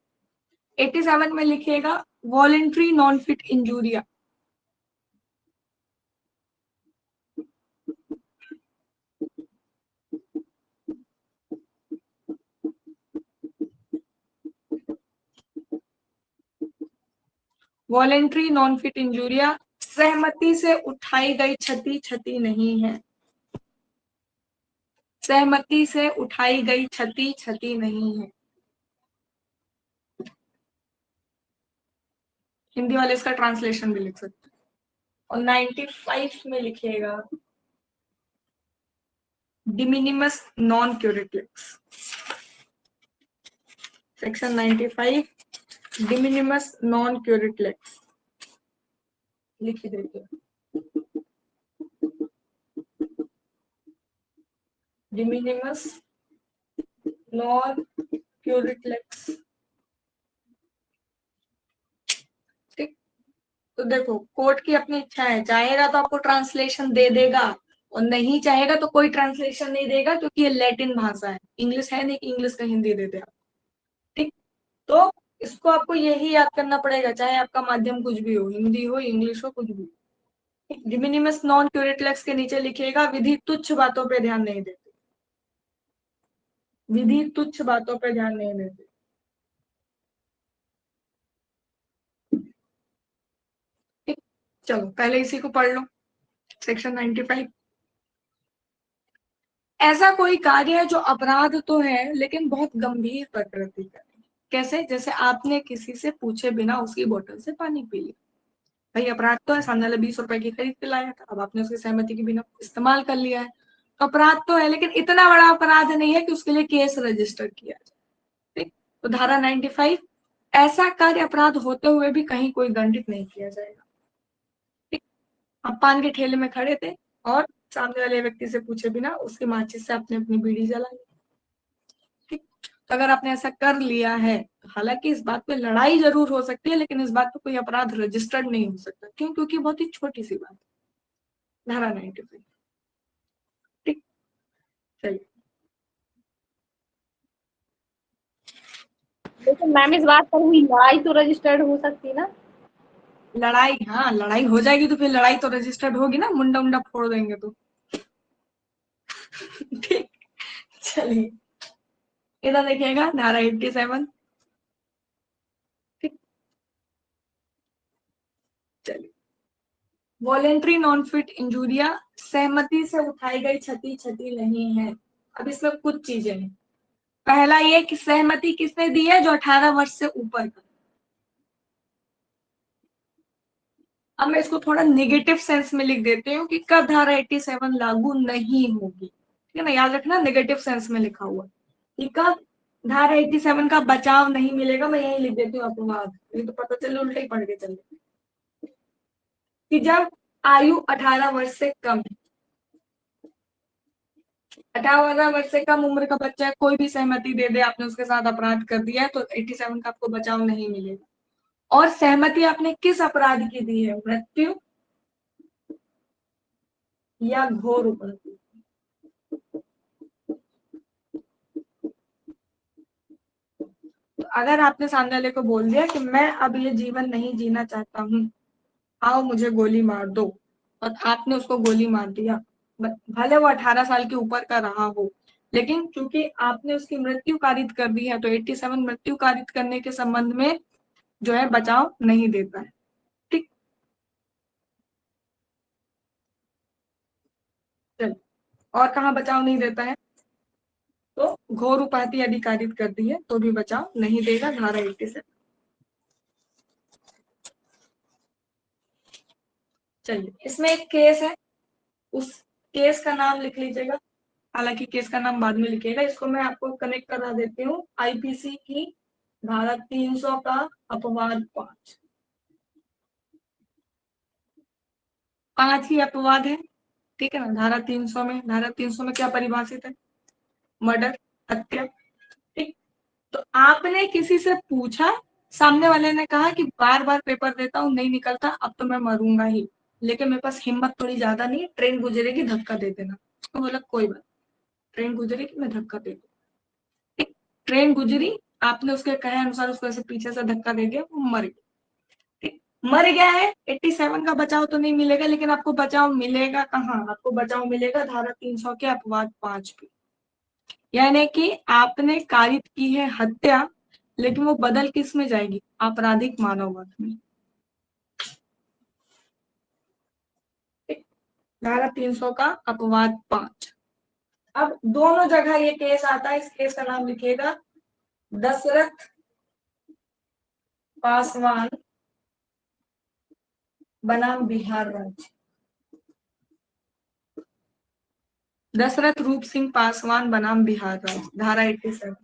Speaker 1: 87 में लिखिएगा volenti non fit injuria. Volenti non fit injuria सहमति से उठाई गई क्षति क्षति नहीं है। सहमति से उठाई गई क्षति क्षति नहीं है। हिंदी वाले इसका ट्रांसलेशन भी लिख सकते हैं। और 95 में लिखिएगा डिमिनिमस नॉन क्यूरेटिव्स। सेक्शन 95 डिमिनिमस नॉन क्यूरेटिव्स लिख देते हैं। डिमिनिमस नॉन क्यूरेटिव्स। ठीक, तो देखो कोर्ट की अपनी इच्छा है, चाहेगा तो आपको ट्रांसलेशन दे देगा और नहीं चाहेगा तो कोई ट्रांसलेशन नहीं देगा, क्योंकि ये लैटिन भाषा है, इंग्लिश है नहीं कि इंग्लिश का हिंदी दे दे आप। ठीक, तो इसको आपको यही याद करना पड़ेगा, चाहे आपका माध्यम कुछ भी हो, हिंदी हो इंग्लिश हो कुछ भी। डिमिनिमस नॉन क्यूरेटिव्स के नीचे लिखिएगा विधि तुच्छ बातों पे ध्यान नहीं देती। विधि तुच्छ बातों पे ध्यान नहीं देती। ठीक, चलो पहले इसी को पढ़ लो। सेक्शन 95, ऐसा कोई कार्य है जो अपराध तो है लेकिन बहुत गंभीर प्रकृति का है। कैसे? जैसे आपने किसी से पूछे बिना उसकी बोतल से पानी पी लिया, भाई अपराध तो है, सामने वाला 20 रुपए की खरीद के लाया था, अब आपने उसकी सहमति के बिना इस्तेमाल कर लिया है, तो अपराध तो है, लेकिन इतना बड़ा अपराध नहीं है कि उसके लिए केस रजिस्टर किया जाए। ठीक, तो धारा 95, ऐसा कार्य अपराध होते हुए भी कहीं कोई दंडित नहीं किया जाएगा। ठीक, आप पान के ठेले में खड़े थे और सामने वाले व्यक्ति से पूछे बिना उसकी माचिस से आपने अपनी बीड़ी जलाई। ठीक, तो अगर आपने ऐसा कर लिया है, हालांकि इस बात पे लड़ाई जरूर हो सकती है, लेकिन इस बात पे कोई अपराध रजिस्टर्ड नहीं हो सकता। क्यों? क्योंकि बहुत ही छोटी सी बात, धारा 95। ठीक, चलिए।
Speaker 2: लेकिन मैम इस बात पर हुई लड़ाई तो रजिस्टर्ड हो सकती ना।
Speaker 1: लड़ाई, हाँ लड़ाई हो जाएगी तो फिर लड़ाई तो रजिस्टर्ड होगी ना, मुंडा मुंडा फोड़ देंगे तो। ठीक, चलिए इधर देखिएगा धारा 87। ठीक, चलिए। वॉलेंट्री नॉन फिट इंजूरिया सहमति से उठाई गई क्षति क्षति नहीं है। अब इसमें कुछ चीजें हैं। पहला ये कि सहमति किसने दी है? जो 18 वर्ष से ऊपर का। अब मैं इसको थोड़ा नेगेटिव सेंस में लिख देती हूँ कि कब धारा 87 लागू नहीं होगी। ठीक है ना, याद रखना नेगेटिव सेंस में लिखा हुआ कि कब धारा 87 का बचाव नहीं मिलेगा। मैं यही लिख देती हूँ अपवाद, नहीं तो पता चले उल्टे ही पढ़ के चले कि जब आयु 18 वर्ष से कम है। 18 वर्ष से कम उम्र का बच्चा कोई भी सहमति दे दे, आपने उसके साथ अपराध कर दिया है, तो 87 का आपको बचाव नहीं मिलेगा। और सहमति आपने किस अपराध की दी है? मृत्यु या घोर उपद्रव। तो अगर आपने सामने वाले को बोल दिया कि मैं अब ये जीवन नहीं जीना चाहता हूँ, आओ मुझे गोली मार दो, और आपने उसको गोली मार दिया, भले वो 18 साल के ऊपर का रहा हो, लेकिन क्योंकि आपने उसकी मृत्यु कारित कर दी है, तो 87 मृत्यु कारित करने के संबंध में जो है बचाव नहीं देता है। ठीक, चल, और कहाँ बचाव नहीं देता है? तो घोर उपाधि यदि कारित कर दी है तो भी बचाव नहीं देगा, धारा 87। चलिए, इसमें एक केस है, उस केस का नाम लिख लीजिएगा। हालांकि केस का नाम बाद में लिखेगा, इसको मैं आपको कनेक्ट करा देती हूँ आईपीसी की धारा 300 का अपवाद 5। 5 ही अपवाद है, ठीक है ना। धारा 300 में क्या परिभाषित है? मर्डर, हत्या। ठीक, तो आपने किसी से पूछा, सामने वाले ने कहा कि बार बार पेपर देता हूँ नहीं निकलता, अब तो मैं मरूंगा ही, लेकिन मेरे पास हिम्मत थोड़ी ज्यादा नहीं है, ट्रेन गुजरेगी धक्का दे देना। तो बोला कोई बात, ट्रेन गुजरेगी मैं धक्का दे दूँ। ट्रेन गुजरी, आपने उसके कहे अनुसार उसको ऐसे पीछे से धक्का दे दिया, वो मर गया। ठीक, मर गया है, 87 का बचाव तो नहीं मिलेगा, लेकिन आपको बचाव मिलेगा कहाँ? आपको बचाव मिलेगा धारा 300 के अपवाद 5 पे। यानी कि आपने कारित की है हत्या, लेकिन वो बदल किस में जाएगी? आपराधिक मानववाद में। धारा 300 का अपवाद 5। अब दोनों जगह ये केस आता है, इस केस का नाम लिखिएगा दशरथ पासवान बनाम बिहार राज्य। दशरथ रूप सिंह पासवान बनाम बिहार राज्य, धारा 87।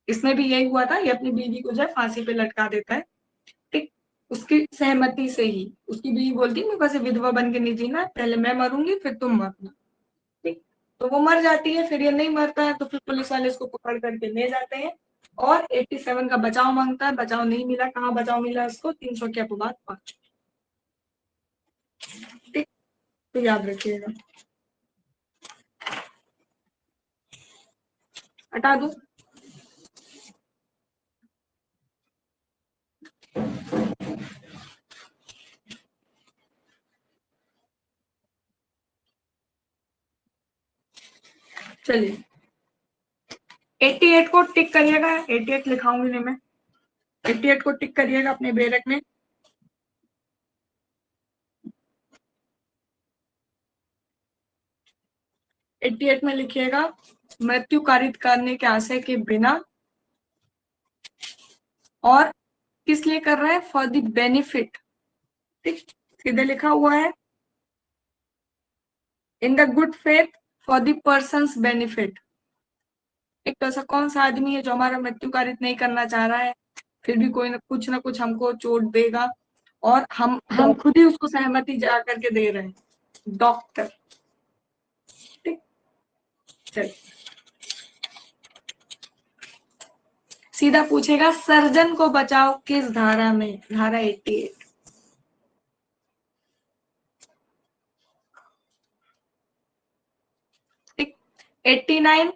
Speaker 1: इसमें भी यही हुआ था, ये अपनी बीवी को जब फांसी पे लटका देता है, ठीक, उसकी सहमति से ही। उसकी बीवी बोलती है मेरे को ऐसे विधवा बन के नहीं जीना, पहले मैं मरूंगी फिर तुम मरना। ठीक, तो वो मर जाती है, फिर ये नहीं मरता है, तो फिर पुलिस वाले इसको पकड़ करके ले जाते हैं और 87 का बचाव मांगता है। बचाव नहीं मिला, कहाँ बचाव मिला उसको? 300 के अपवाद 5। ठीक, तो याद रखिएगा। हटा दो। चलिए, 88 को टिक करिएगा, 88 लिखाऊंगी नहीं मैं, 88 को टिक करिएगा अपने बेरक में। 88 में लिखिएगा मृत्यु कारित करने के आशय के बिना, और किस लिए कर रहे हैं? For the benefit. ठीक, सीधे लिखा हुआ है in the good faith for the persons benefit. एक तो ऐसा कौन सा आदमी है जो हमारा मृत्यु कारित नहीं करना चाह रहा है, फिर भी कोई ना कुछ हमको चोट देगा, और हम खुद ही उसको सहमति जा करके दे रहे हैं। डॉक्टर, चल, सीधा पूछेगा सर्जन को बचाओ किस धारा में, धारा 88। 89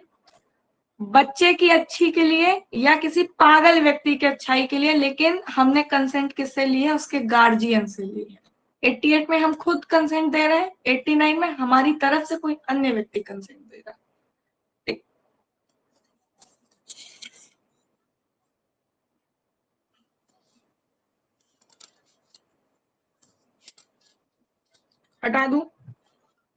Speaker 1: बच्चे की अच्छी के लिए या किसी पागल व्यक्ति की अच्छाई के लिए, लेकिन हमने कंसेंट किससे ली है, उसके गार्जियन से ली है। 88 में हम खुद कंसेंट दे रहे हैं, 89 में हमारी तरफ से कोई अन्य व्यक्ति कंसेंट दे रहा है। ठीक, हटा दूं,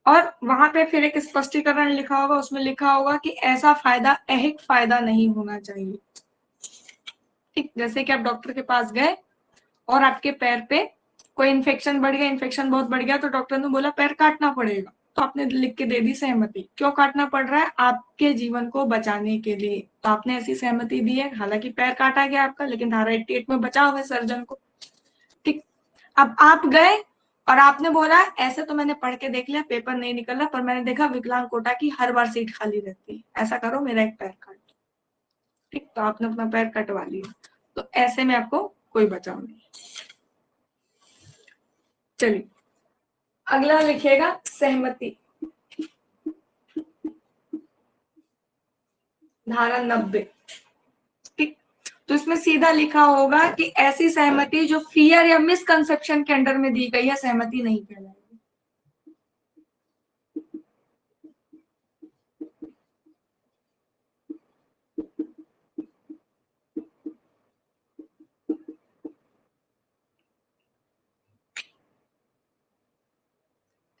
Speaker 1: और वहां पे फिर एक स्पष्टीकरण लिखा होगा, उसमें लिखा होगा कि ऐसा फायदा ऐहिक फायदा नहीं होना चाहिए। ठीक, जैसे कि आप डॉक्टर के पास गए और आपके पैर पे कोई इन्फेक्शन बढ़ गया, इन्फेक्शन बहुत बढ़ गया, तो डॉक्टर ने बोला पैर काटना पड़ेगा, तो आपने लिख के दे दी सहमति। क्यों काटना पड़ रहा है? आपके जीवन को बचाने के लिए, तो आपने ऐसी सहमति दी है। हालांकि पैर काटा गया आपका, लेकिन धारा 88 में बचाव है सर्जन को। ठीक, अब आप गए और आपने बोला ऐसे तो मैंने पढ़ के देख लिया, पेपर नहीं निकल रहा, पर मैंने देखा विकलांग कोटा की हर बार सीट खाली रहती है, ऐसा करो मेरा एक पैर काट। ठीक, तो आपने अपना पैर कटवा लिया, तो ऐसे में आपको कोई बचाव नहीं। चलिए, अगला लिखिएगा सहमति, धारा 90। ठीक, तो इसमें सीधा लिखा होगा कि ऐसी सहमति जो फियर या मिसकंसेप्शन के अंडर में दी गई है, सहमति नहीं कहलाएगी।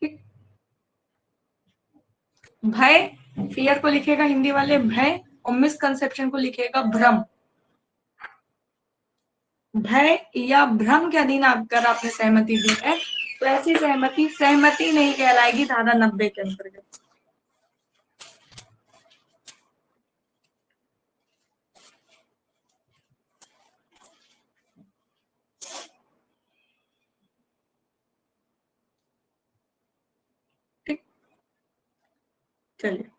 Speaker 1: ठीक, भय, फियर को लिखेगा हिंदी वाले भय, और मिसकंसेप्शन को लिखेगा भ्रम। भय या भ्रम के अधीन अगर आपने सहमति दी है, तो ऐसी सहमति सहमति नहीं कहलाएगी धारा 90 के अंतर्गत। ठीक, चलिए,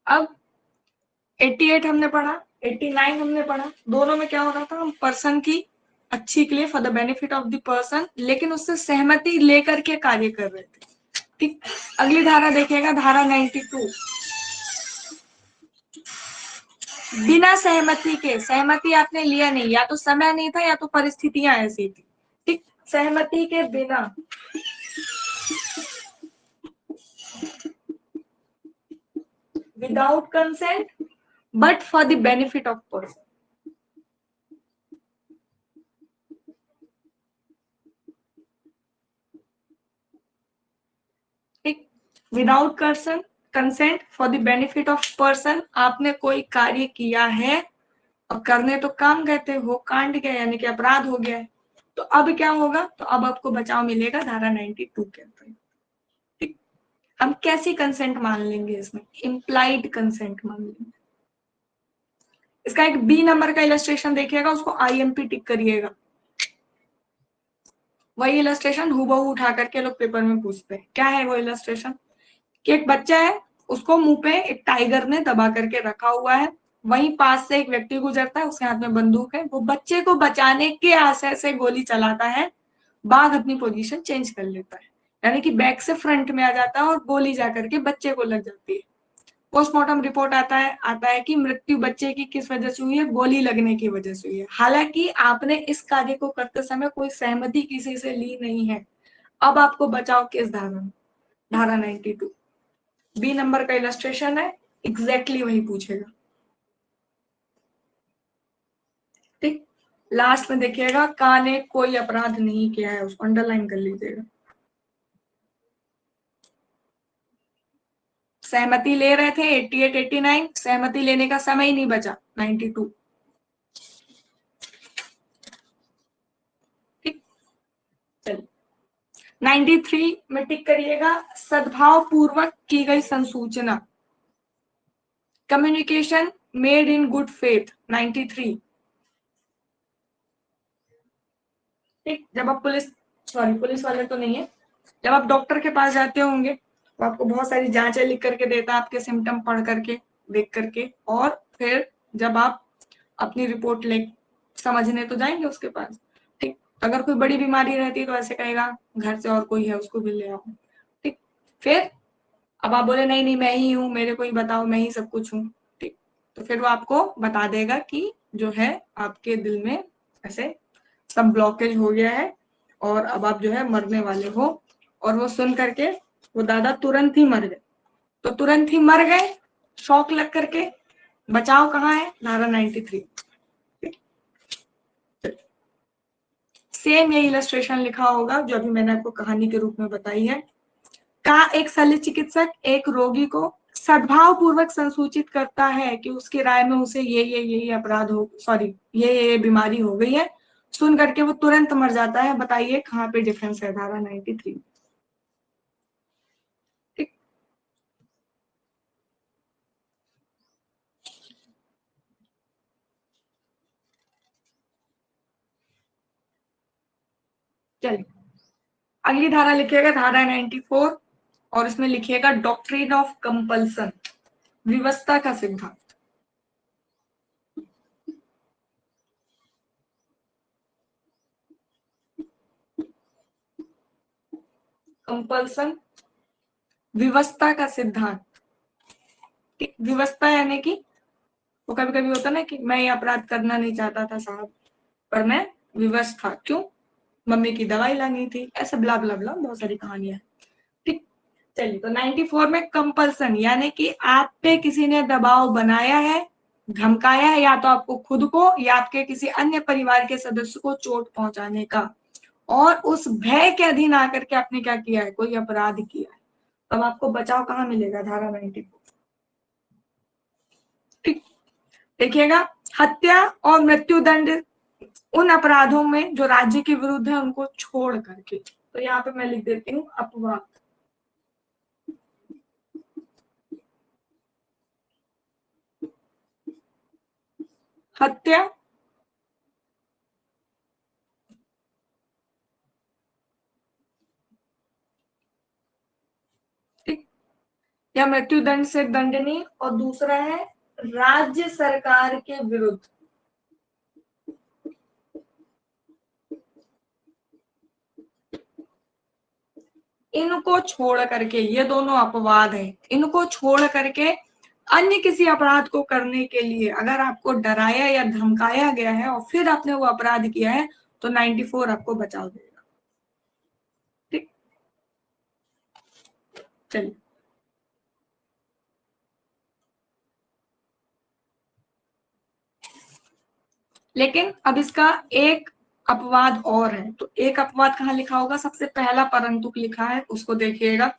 Speaker 1: अब 88 हमने पढ़ा, 89 हमने पढ़ा, दोनों में क्या हो रहा था, हम पर्सन की अच्छी के लिए, for the benefit of the person, लेकिन उससे सहमति लेकर के कार्य कर रहे थे। ठीक, अगली धारा देखिएगा, धारा 92। बिना सहमति के, सहमति आपने लिया नहीं, या तो समय नहीं था या तो परिस्थितियां ऐसी थी। ठीक, सहमति के बिना without consent but for the benefit of person. ठीक, without consent for the benefit of person, आपने कोई कार्य किया है और करने तो काम गए थे, वो कांड गया, यानी कि अपराध हो गया है, तो अब क्या होगा, तो अब आपको बचाव मिलेगा धारा 92 के अंतर्गत। ठीक, हम कैसी कंसेंट मान लेंगे इसमें, इम्प्लाइड कंसेंट मान लेंगे। इसका एक बी नंबर का इलस्ट्रेशन देखिएगा, उसको IMP टिक करिएगा। वही इलस्ट्रेशन हूबहू उठा करके लोग पेपर में पूछते हैं। क्या है वो इलस्ट्रेशन, कि एक बच्चा है, उसको मुंह पे एक टाइगर ने दबा करके रखा हुआ है, वहीं पास से एक व्यक्ति गुजरता है, उसके हाथ में बंदूक है, वो बच्चे को बचाने के आशय से गोली चलाता है, बाघ अपनी पोजीशन चेंज कर लेता है, यानी कि बैक से फ्रंट में आ जाता है और गोली जाकर के बच्चे को लग जाती है। पोस्टमार्टम रिपोर्ट आता है कि मृत्यु बच्चे की किस वजह से हुई है, गोली लगने की वजह से हुई है। हालांकि आपने इस कार्य को करते समय कोई सहमति किसी से ली नहीं है। अब आपको बचाव किस धारा में, धारा 92, बी नंबर का इलस्ट्रेशन है, एग्जैक्टली वही पूछेगा। ठीक, लास्ट में देखिएगा, का ने कोई अपराध नहीं किया है, उसको अंडरलाइन कर लीजिएगा। सहमति ले रहे थे 88 89, सहमति लेने का समय ही नहीं बचा 92। ठीक, चलिए 93 में टिक करिएगा, सद्भाव पूर्वक की गई संसूचना, communication made in good faith 93। ठीक, जब आप पुलिस वाले तो नहीं है, जब आप डॉक्टर के पास जाते होंगे तो आपको बहुत सारी जांचें लिख करके देता है, आपके सिम्टम पढ़ करके देख करके, और फिर जब आप अपनी रिपोर्ट ले समझने तो जाएंगे उसके पास। ठीक, अगर कोई बड़ी बीमारी रहती है तो ऐसे कहेगा घर से और कोई है उसको भी ले आओ। ठीक, फिर अब आप बोले नहीं नहीं मैं ही हूँ, मेरे को ही बताओ, मैं ही सब कुछ हूँ। ठीक, तो फिर वो आपको बता देगा कि जो है आपके दिल में ऐसे सब ब्लॉकेज हो गया है और अब आप जो है मरने वाले हो। और वो सुन करके वो दादा तुरंत ही मर गए। तो तुरंत ही मर गए शॉक लग करके। बचाव कहाँ है? धारा 93। सेम ये इलस्ट्रेशन लिखा होगा जो अभी मैंने आपको कहानी के रूप में बताई है। का एक शल्य चिकित्सक एक रोगी को सद्भाव पूर्वक संसूचित करता है कि उसकी राय में उसे ये अपराध हो, सॉरी ये बीमारी हो गई है। सुन करके वो तुरंत मर जाता है। बताइए कहाँ पे डिफरेंस है धारा 93। ठीक, चलिए अगली धारा लिखिएगा धारा 94 और इसमें लिखिएगा डॉक्ट्रिन ऑफ कंपल्सन, विवशता का सिद्धांत। कंपल्सन, विवशता का सिद्धांत। विवशता यानी कि वो कभी कभी होता ना कि मैं ये अपराध करना नहीं चाहता था साहब, पर मैं विवश था। क्यों? मम्मी की दवाई लानी थी, ऐसे ब्ला ब्ला ब्ला बहुत सारी कहानियां। ठीक, चलिए तो 94 में कंपल्सन यानी कि आप पे किसी ने दबाव बनाया है, धमकाया है, या तो आपको खुद को या आपके किसी अन्य परिवार के सदस्य को चोट पहुंचाने का, और उस भय के अधीन आकर के आपने क्या किया है? कोई अपराध किया है। तब आपको बचाव कहाँ मिलेगा? धारा 94। ठीक, देखिएगा हत्या और मृत्युदंड उन अपराधों में जो राज्य के विरुद्ध है उनको छोड़ करके। तो यहाँ पे मैं लिख देती हूँ अपवाद। हत्या ठीक, या मृत्युदंड से दंडनीय, और दूसरा है राज्य सरकार के विरुद्ध। इनको छोड़ करके, ये दोनों अपवाद है, इनको छोड़ करके अन्य किसी अपराध को करने के लिए अगर आपको डराया या धमकाया गया है और फिर आपने वो अपराध किया है तो 94 आपको बचाव देगा। ठीक, चलिए लेकिन अब इसका एक अपवाद और है। तो एक अपवाद कहाँ लिखा होगा? सबसे पहला परंतुक लिखा है, उसको देखिएगा।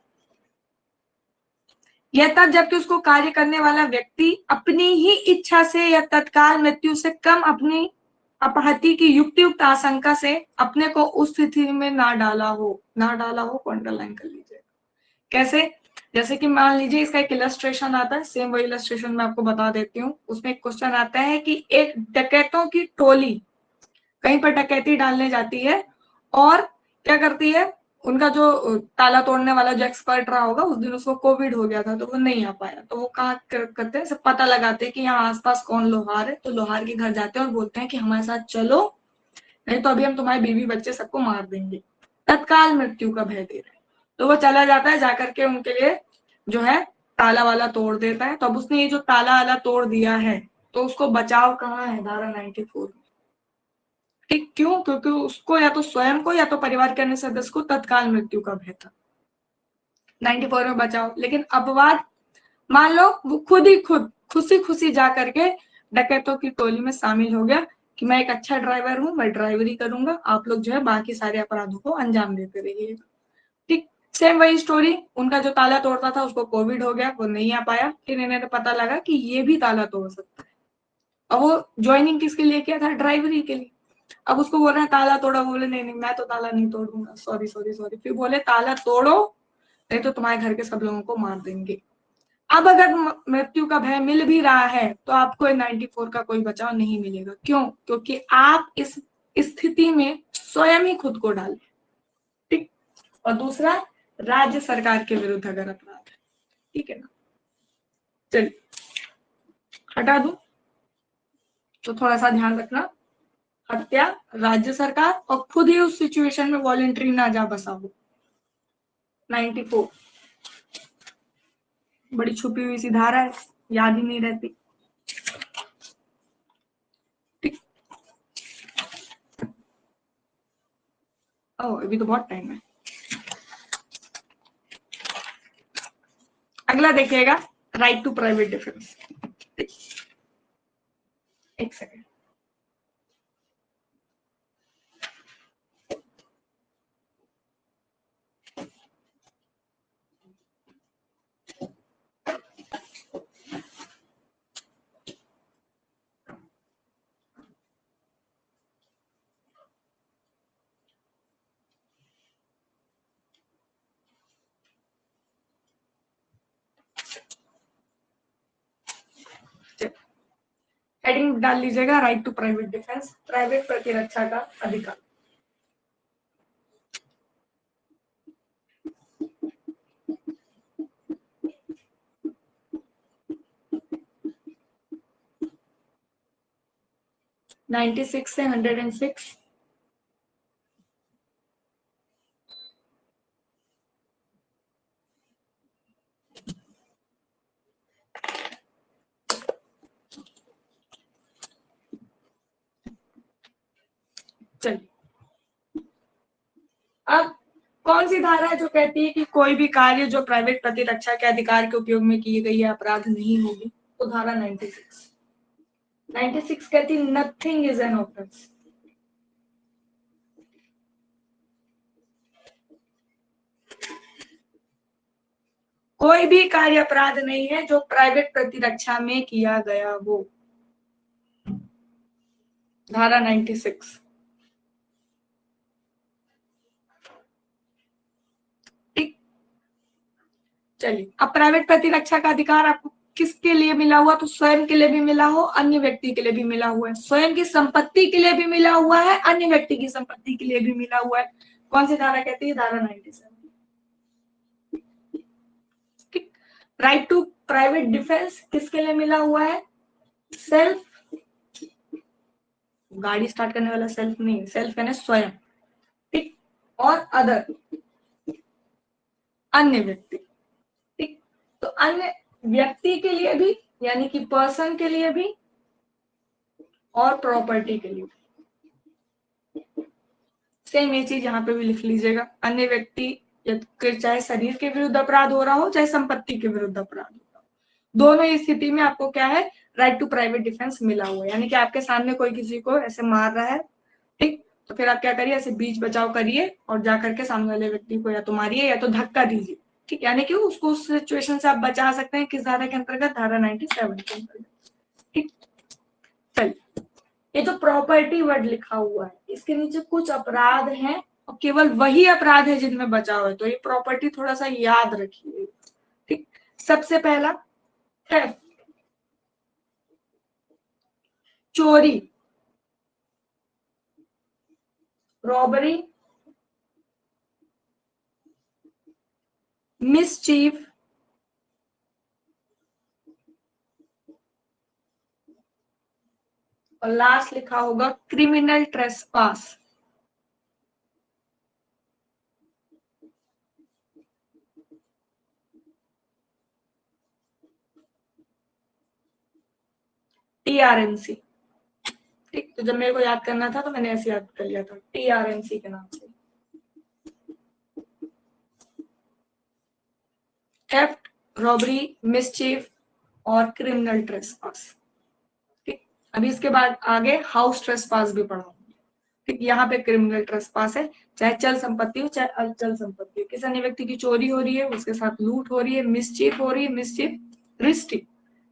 Speaker 1: यह तब जबकि उसको कार्य करने वाला व्यक्ति अपनी ही इच्छा से या तत्काल मृत्यु से कम अपनी अपहति की युक्तियुक्त आशंका से अपने को उस स्थिति में ना डाला हो। ना डाला हो को अंडरलाइन कर लीजिए। कैसे? जैसे कि मान लीजिए इसका एक इलस्ट्रेशन आता है, सेम वही इलस्ट्रेशन मैं आपको बता देती हूँ। उसमें एक क्वेश्चन आता है कि एक डकैतों की टोली कहीं पर डकैती डालने जाती है और क्या करती है, उनका जो ताला तोड़ने वाला जो एक्सपर्ट रहा होगा उस दिन उसको कोविड हो गया था तो वो नहीं आ पाया। तो वो कहा करते हैं, सब पता लगाते हैं कि यहाँ आसपास कौन लोहार है, तो लोहार के घर जाते हैं और बोलते हैं कि हमारे साथ चलो, नहीं तो अभी हम तुम्हारे बीवी बच्चे सबको मार देंगे। तत्काल मृत्यु का भय दे रहे हैं। तो वो चला जाता है, जाकर के उनके लिए जो है ताला वाला तोड़ देता है। तो अब उसने ये जो ताला वाला तोड़ दिया है तो उसको बचाव कहाँ है? धारा 94 में। ठीक, क्यों? क्योंकि उसको या तो स्वयं को या तो परिवार के अन्य सदस्य को तत्काल मृत्यु का भय था। 94 में बचाओ। लेकिन अपवाद, मान लो वो खुद खुशी खुशी जा करके डकैतों की टोली में शामिल हो गया कि मैं एक अच्छा ड्राइवर हूं, मैं ड्राइवरी करूंगा, आप लोग जो है बाकी सारे अपराधों को अंजाम देते रहिएगा। ठीक, सेम वही स्टोरी। उनका जो ताला तोड़ता था उसको कोविड हो गया, वो नहीं आ पाया। फिर इन्हें तो पता लगा कि ये भी ताला तोड़ सकता है। अब वो ज्वाइनिंग किसके लिए किया था? ड्राइवरी के लिए। अब उसको बोल रहे हैं ताला तोड़ा, बोले नहीं नहीं मैं तो ताला नहीं तोड़ूंगा, सॉरी सॉरी सॉरी। फिर बोले ताला तोड़ो नहीं तो तुम्हारे घर के सब लोगों को मार देंगे। अब अगर मृत्यु का भय मिल भी रहा है तो आपको 94 का कोई बचाव नहीं मिलेगा। क्यों? क्योंकि आप इस स्थिति में स्वयं ही खुद को डालें। ठीक। और दूसरा, राज्य सरकार के विरुद्ध अगर अपराध है। ठीक है ना? चलिए हटा दूं तो थोड़ा सा ध्यान रखना, हत्या, राज्य सरकार, और खुद ही उस सिचुएशन में वॉलेंट्री ना जा बसा हो। 94 बड़ी छुपी हुई सी धारा है, याद ही नहीं रहती। ठीक। ओह, अभी तो बहुत टाइम है। अगला देखिएगा, राइट टू प्राइवेट डिफेंस। एक सेकेंड। हेडिंग डाल लीजिएगा, right to private defence, private प्रतिरक्षा का अधिकार। नाइन्टी सिक्स से 106। चलिए, अब कौन सी धारा है जो कहती है कि कोई भी कार्य जो प्राइवेट प्रतिरक्षा के अधिकार के उपयोग में की गई है अपराध नहीं होगी? तो धारा 96। 96 कहती है नथिंग इज एन ऑफेंस। कोई भी कार्य अपराध नहीं है जो प्राइवेट प्रतिरक्षा में किया गया हो। धारा 96। ठीक। चलिए, अब प्राइवेट प्रतिरक्षा का अधिकार आपको किसके लिए मिला हुआ? तो स्वयं के लिए भी मिला हो, अन्य व्यक्ति के लिए भी मिला हुआ है। स्वयं की संपत्ति के लिए भी मिला हुआ है, अन्य व्यक्ति की संपत्ति के लिए भी मिला हुआ है। कौन सी धारा कहती है? धारा 97। ठीक। राइट टू प्राइवेट डिफेंस किसके लिए मिला हुआ है? सेल्फ, गाड़ी स्टार्ट करने वाला सेल्फ नहीं, सेल्फ यानी स्वयं। ठीक। और अदर, अन्य व्यक्ति। ठीक। तो अन्य व्यक्ति के लिए भी, यानी कि पर्सन के लिए भी, और प्रॉपर्टी के लिए भी। सेम ये चीज यहाँ पे भी लिख लीजिएगा। अन्य व्यक्ति, चाहे शरीर के विरुद्ध अपराध हो रहा हो, चाहे संपत्ति के विरुद्ध अपराध हो रहा हो, दोनों स्थिति में आपको क्या है? राइट टू प्राइवेट डिफेंस मिला हुआ है। यानी कि आपके सामने कोई किसी को ऐसे मार रहा है, ठीक, तो फिर आप क्या करिए? ऐसे बीच बचाव करिए और जाकर के सामने वाले व्यक्ति को या तो मारिए या तो धक्का दीजिए। ठीक, यानी कि उसको उस सिचुएशन से आप बचा सकते हैं। किस धारा के अंतर्गत? धारा 97 के अंतर्गत। ठीक। चलिए, ये जो प्रॉपर्टी वर्ड लिखा हुआ है, इसके नीचे कुछ अपराध हैं और केवल वही अपराध है जिनमें बचाव है, तो ये प्रॉपर्टी थोड़ा सा याद रखिए। ठीक। सबसे पहला, थेफ्ट, चोरी, रॉबरी, मिसचीफ, और लास्ट लिखा होगा क्रिमिनल ट्रेसपास। टीआरएनसी। ठीक, तो जब मेरे को याद करना था तो मैंने ऐसे याद कर लिया था, टीआरएनसी के नाम से। थेफ्ट, रॉबरी, मिसचीफ और क्रिमिनल ट्रेसपास। ठीक, अभी इसके बाद आगे हाउस ट्रेसपास भी पढ़ा। ठीक, यहाँ पे क्रिमिनल ट्रेसपास है, चाहे चल संपत्ति हो चाहे अचल संपत्ति हो। किसी अन्य व्यक्ति की चोरी हो रही है, उसके साथ लूट हो रही है, मिसचीफ हो रही है, मिसचीफ, रिस्ट्री।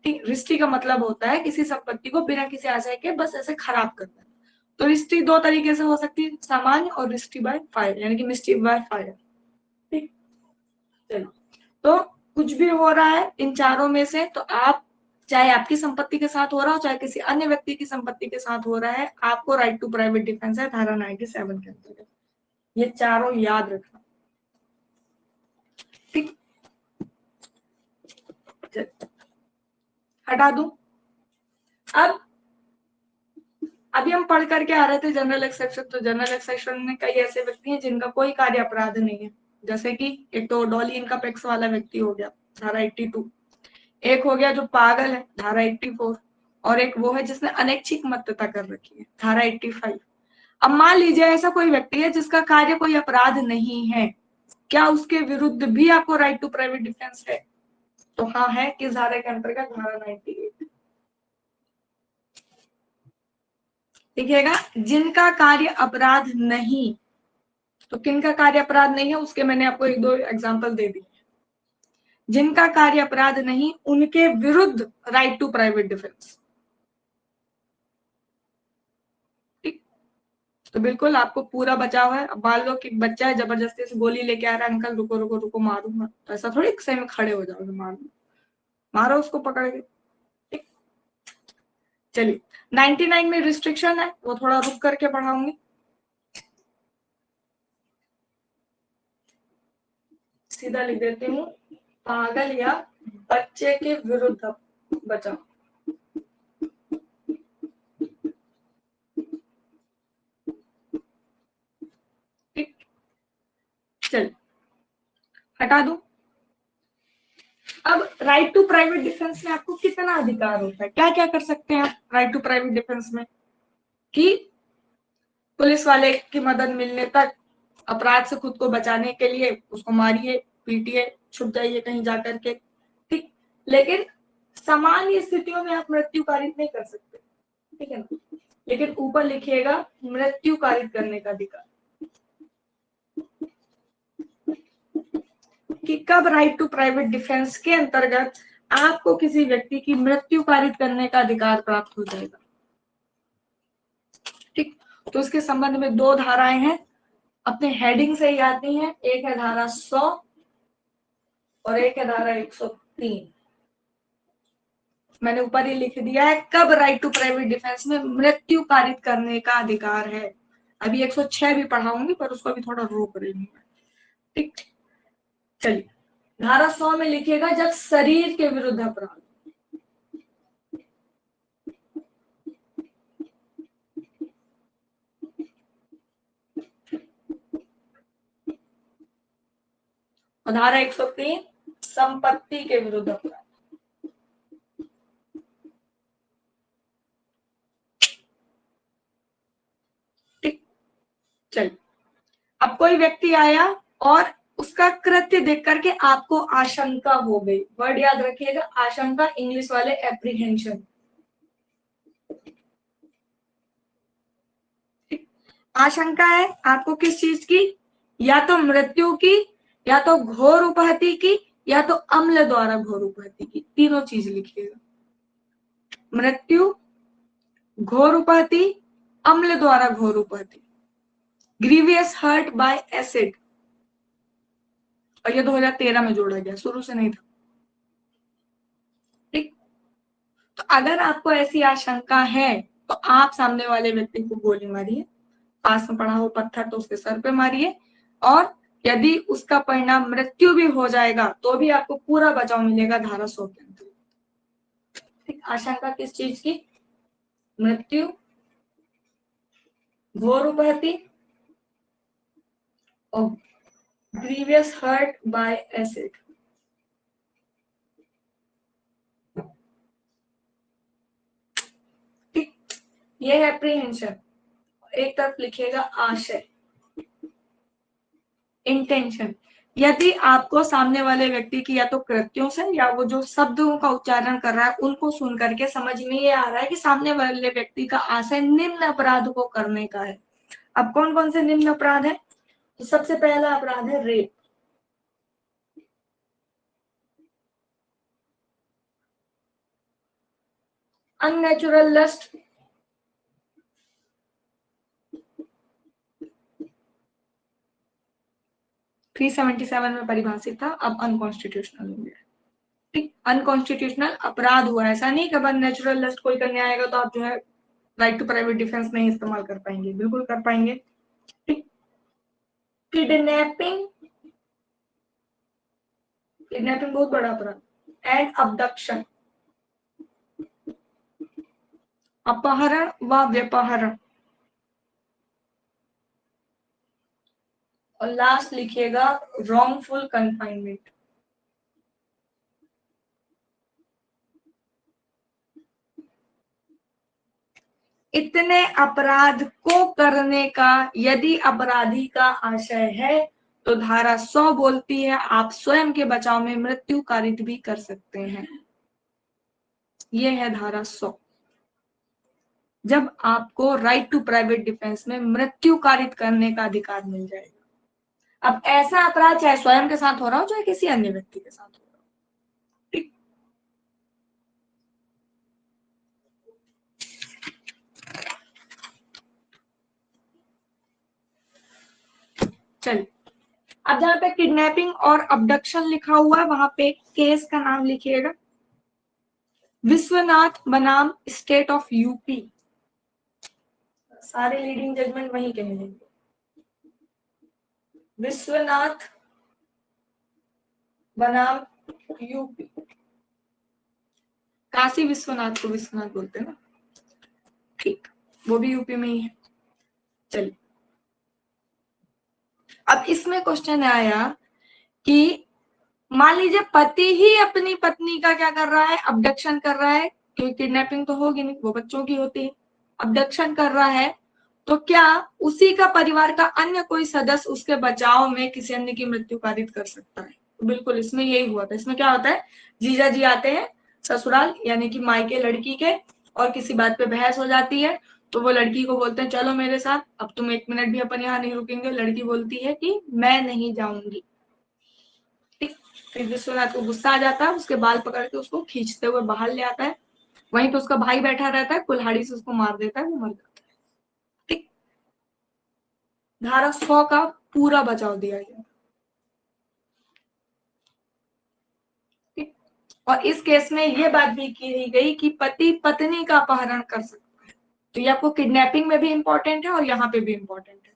Speaker 1: ठीक, रिस्ट्री का मतलब होता है किसी संपत्ति को बिना किसी आशय के बस ऐसे खराब करना। तो रिस्ट्री दो तरीके से हो सकती है, सामान्य और रिस्ट्री बाय फायर, यानी कि मिसचीफ बाय फायर। ठीक, चलो, तो कुछ भी हो रहा है इन चारों में से, तो आप चाहे आपकी संपत्ति के साथ हो रहा हो चाहे किसी अन्य व्यक्ति की संपत्ति के साथ हो रहा है, आपको राइट टू प्राइवेट डिफेंस है धारा 97 के अंतर्गत। ये चारों याद रखना, ठीक। हटा दूं। अब अभी हम पढ़ करके आ रहे थे जनरल एक्सेप्शन, तो जनरल एक्सेप्शन में कई ऐसे व्यक्ति हैं जिनका कोई कार्य अपराध नहीं है, जैसे कि एक तो डॉली इनकम टैक्स वाला व्यक्ति हो गया धारा 82, एक हो गया जो पागल है धारा 84, और एक वो है जिसने अनैच्छिक मत्तता कर रखी है धारा 85। अब मान लीजिए ऐसा कोई व्यक्ति है जिसका कार्य कोई अपराध नहीं है, क्या उसके विरुद्ध भी आपको राइट टू प्राइवेट डिफेंस है? तो हाँ है, किस धारा के अंतर्गत? धारा 98। देखिएगा, जिनका कार्य अपराध नहीं, तो किनका कार्य अपराध नहीं है उसके मैंने आपको एक दो एग्जांपल दे दिए। जिनका कार्य अपराध नहीं उनके विरुद्ध राइट टू प्राइवेट डिफेंस, ठीक। तो बिल्कुल आपको पूरा बचाव है। अब मान लो कि बच्चा है जबरदस्ती से गोली लेके आ रहा है, अंकल रुको रुको रुको मारूंगा, तो ऐसा थोड़ी सही में खड़े हो जाओगे, मारो उसको पकड़ के, ठीक। चलिए 99 में रिस्ट्रिक्शन है, वो थोड़ा रुक करके पढ़ाऊंगी। सीधा लिख देती हूँ, पागल या बच्चे के विरुद्ध बचाव। ठीक, चलिए हटा दूं। अब राइट टू प्राइवेट डिफेंस में आपको कितना अधिकार होता है, क्या क्या कर सकते हैं आप राइट टू प्राइवेट डिफेंस में? कि पुलिस वाले की मदद मिलने तक, अपराध से खुद को बचाने के लिए उसको मारिए पीटिए, छुप जाइए कहीं जाकर के, ठीक। लेकिन सामान्य स्थितियों में आप मृत्यु कारित नहीं कर सकते, ठीक है ना। लेकिन ऊपर लिखिएगा मृत्यु कारित करने का अधिकार, कि कब राइट टू प्राइवेट डिफेंस के अंतर्गत आपको किसी व्यक्ति की मृत्यु कारित करने का अधिकार प्राप्त हो जाएगा, ठीक। तो उसके संबंध में दो धाराएं हैं, अपने हेडिंग से ही आती हैं, एक है धारा 100 और एक है धारा 103। मैंने ऊपर ही लिख दिया है कब राइट टू प्राइवेट डिफेंस में मृत्यु कारित करने का अधिकार है। अभी 106 भी पढ़ाऊंगी पर उसको भी थोड़ा रोक रही हूँ, ठीक। चलिए धारा 100 में लिखिएगा जब शरीर के विरुद्ध अपराध, और धारा 103 संपत्ति के विरुद्ध अपराध, ठीक। चलिए अब कोई व्यक्ति आया और उसका कृत्य देख करके आपको आशंका हो गई, वर्ड याद रखिएगा आशंका, इंग्लिश वाले एप्रीहेंशन, आशंका है आपको किस चीज की? या तो मृत्यु की, या तो घोर उपहति की, या तो अम्ल द्वारा घोर उपहति की, तीनों चीज लिखिएगा। मृत्यु, घोर उपहति, अम्ल द्वारा घोर उपहति, ग्रीवियस हर्ट बाय एसिड, और ये 2013 में जोड़ा गया, शुरू से नहीं था, ठीक। तो अगर आपको ऐसी आशंका है तो आप सामने वाले व्यक्ति को गोली मारिए, पास में पड़ा हो पत्थर तो उसके सर पे मारिए, और यदि उसका परिणाम मृत्यु भी हो जाएगा तो भी आपको पूरा बचाव मिलेगा धारा 100 के अंतर्गत, ठीक। आशंका किस चीज की? मृत्यु, घोर उपहति और ग्रीवियस हर्ट बाय एसिड, ठीक। ये है एप्रीहेंशन। एक तरफ लिखिएगा आशय, इंटेंशन। यदि आपको सामने वाले व्यक्ति की या तो कृत्यों से या वो जो शब्दों का उच्चारण कर रहा है उनको सुन करके समझ में ये आ रहा है कि सामने वाले व्यक्ति का आशय निम्न अपराध को करने का है। अब कौन कौन से निम्न अपराध है? तो सबसे पहला अपराध है रेप, अननेचुरल लस्ट, थ्री 377 में परिभाषित था, अब अनकॉन्स्टिट्यूशनल हो गया, ठीक, अनकॉन्स्टिट्यूशनल अपराध हुआ, ऐसा नहीं कि बस नेचुरल लस्ट कोई करने आएगा तो आप जो है राइट टू प्राइवेट डिफेंस नहीं इस्तेमाल कर पाएंगे, बिल्कुल कर पाएंगे। ठीक, किडनैपिंग, किडनैपिंग बहुत बड़ा अपराध, एंड अबडक्शन, अपहरण व व्यपहरण, और लास्ट लिखिएगा रॉन्गफुल कन्फाइनमेंट। इतने अपराध को करने का यदि अपराधी का आशय है तो धारा 100 बोलती है आप स्वयं के बचाव में मृत्यु कारित भी कर सकते हैं। ये है धारा 100, जब आपको राइट टू प्राइवेट डिफेंस में मृत्यु कारित करने का अधिकार मिल जाएगा। अब ऐसा अपराध चाहे स्वयं के साथ हो रहा हो चाहे किसी अन्य व्यक्ति के साथ हो रहा हो। ठीक, चलिए अब जहां पे किडनैपिंग और अबडक्शन लिखा हुआ है वहां पे केस का नाम लिखिएगा, विश्वनाथ बनाम स्टेट ऑफ यूपी। सारे लीडिंग जजमेंट वही कहेंगे, विश्वनाथ बनाम यूपी। काशी विश्वनाथ को विश्वनाथ बोलते हैं ना, ठीक, वो भी यूपी में ही है। चलिए अब इसमें क्वेश्चन आया कि मान लीजिए पति ही अपनी पत्नी का क्या कर रहा है, अबडक्शन कर रहा है, क्योंकि किडनैपिंग तो होगी नहीं, वो बच्चों की होती है, अबडक्शन कर रहा है, तो क्या उसी का परिवार का अन्य कोई सदस्य उसके बचाव में किसी अन्य की मृत्यु कारित कर सकता है? तो बिल्कुल इसमें यही हुआ था। इसमें क्या होता है, जीजा जी आते हैं ससुराल यानी कि मायके लड़की के, और किसी बात पे बहस हो जाती है तो वो लड़की को बोलते हैं चलो मेरे साथ, अब तुम 1 मिनट भी अपन यहाँ नहीं रुकेंगे। लड़की बोलती है कि मैं नहीं जाऊंगी। ठीक, फिर विश्वनाथ को गुस्सा आ जाता है, उसके बाल पकड़ के उसको खींचते हुए बाहर ले आता है, वहीं पे उसका भाई बैठा रहता है, कुल्हाड़ी से उसको मार देता है, वो मर जाता है। ठीक, धारा 100 का पूरा बचाव दिया गया। ठीक, और इस केस में ये बात भी की गई कि पति पत्नी का अपहरण कर सकता है, तो ये आपको किडनैपिंग में भी इंपॉर्टेंट है और यहाँ पे भी इंपॉर्टेंट है।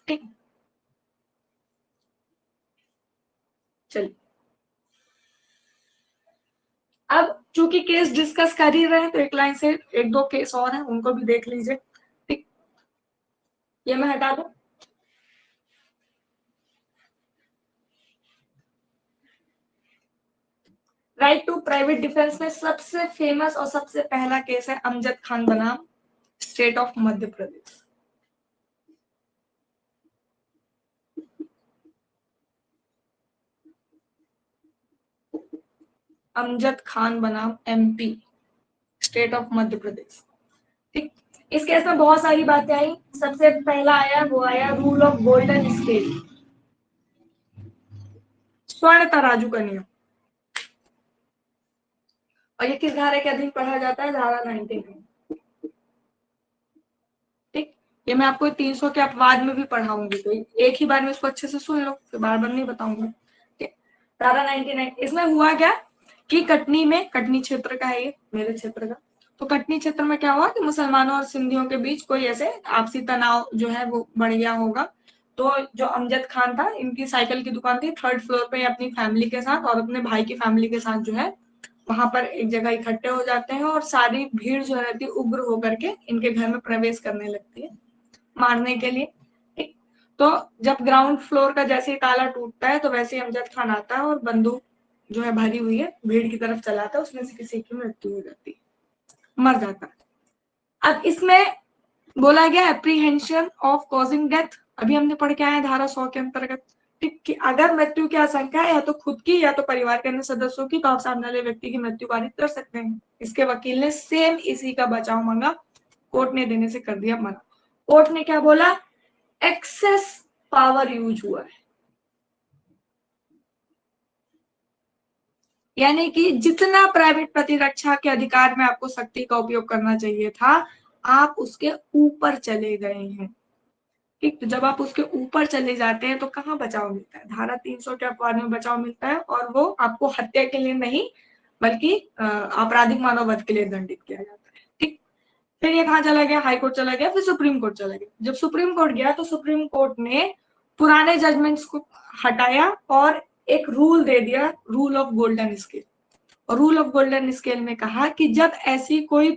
Speaker 1: ठीक, चलिए अब चूंकि केस डिस्कस कर ही रहे हैं तो एक लाइन से 1-2 केस और हैं, उनको भी देख लीजिए। ठीक, ये मैं हटा दूं। राइट टू प्राइवेट डिफेंस में सबसे फेमस और सबसे पहला केस है अमजद खान बनाम स्टेट ऑफ मध्य प्रदेश। अमजद खान बनाम MP state of Madhya Pradesh. ठीक, इस केस में बहुत सारी बातें आई। सबसे पहला आया वो आया रूल ऑफ गोल्डन स्केल, स्वर्ण तराजू का नियम, और ये किस धारा के अधीन पढ़ा जाता है, धारा 19। ठीक, ये मैं आपको 300 के अपवाद में भी पढ़ाऊंगी, तो एक ही बार में इसको अच्छे से सुन लो, फिर बार बार नहीं बताऊंगा। धारा 99, इसमें हुआ क्या कि कटनी में, कटनी क्षेत्र का है ये, मेरे क्षेत्र का, तो कटनी क्षेत्र में क्या हुआ कि मुसलमानों और सिंधियों के बीच कोई ऐसे आपसी तनाव जो है वो बढ़ गया होगा। तो जो अमजद खान था, इनकी साइकिल की दुकान थी, 3rd फ्लोर पे अपनी फैमिली के साथ और अपने भाई की फैमिली के साथ जो है वहां पर एक जगह इकट्ठे हो जाते हैं, और सारी भीड़ जो रहती है उग्र होकर के इनके घर में प्रवेश करने लगती है मारने के लिए। ठीक, तो जब ग्राउंड फ्लोर का जैसे ही ताला टूटता है तो वैसे ही अमजद खान आता है और बंदूक जो है भरी हुई है भीड़ की तरफ चलाता है, उसमें से किसी की मृत्यु हो जाती है, मर जाता है। अब इसमें बोला गया एप्रीहेंशन ऑफ कॉजिंग डेथ, अभी हमने पढ़ के आए धारा 100 के अंतर्गत। ठीक, कि अगर मृत्यु की आशंका है या तो खुद की या तो परिवार के अन्य सदस्यों की, तो आप सामने वाले व्यक्ति की मृत्यु कारित कर सकते हैं। इसके वकील ने सेम इसी का बचाव मांगा, कोर्ट ने देने से कर दिया मना। कोर्ट ने क्या बोला, एक्सेस पावर यूज हुआ है, यानी कि जितना प्राइवेट प्रतिरक्षा के अधिकार में आपको शक्ति का उपयोग करना चाहिए था, आप उसके ऊपर चले गए हैं। ठीक, तो जब आप उसके ऊपर चले जाते हैं तो कहाँ बचाव मिलता है? धारा 300 के अपवाद में बचाव मिलता है, और वो आपको हत्या के लिए नहीं बल्कि आपराधिक मानव वध के लिए दंडित किया जाता है। ठीक, फिर ये कहाँ चला गया? हाई कोर्ट चला गया, फिर सुप्रीम कोर्ट चला गया। जब सुप्रीम कोर्ट गया तो सुप्रीम कोर्ट ने पुराने जजमेंट्स को हटाया और एक रूल दे दिया, रूल ऑफ गोल्डन स्केल। और रूल ऑफ गोल्डन स्केल में कहा कि जब ऐसी कोई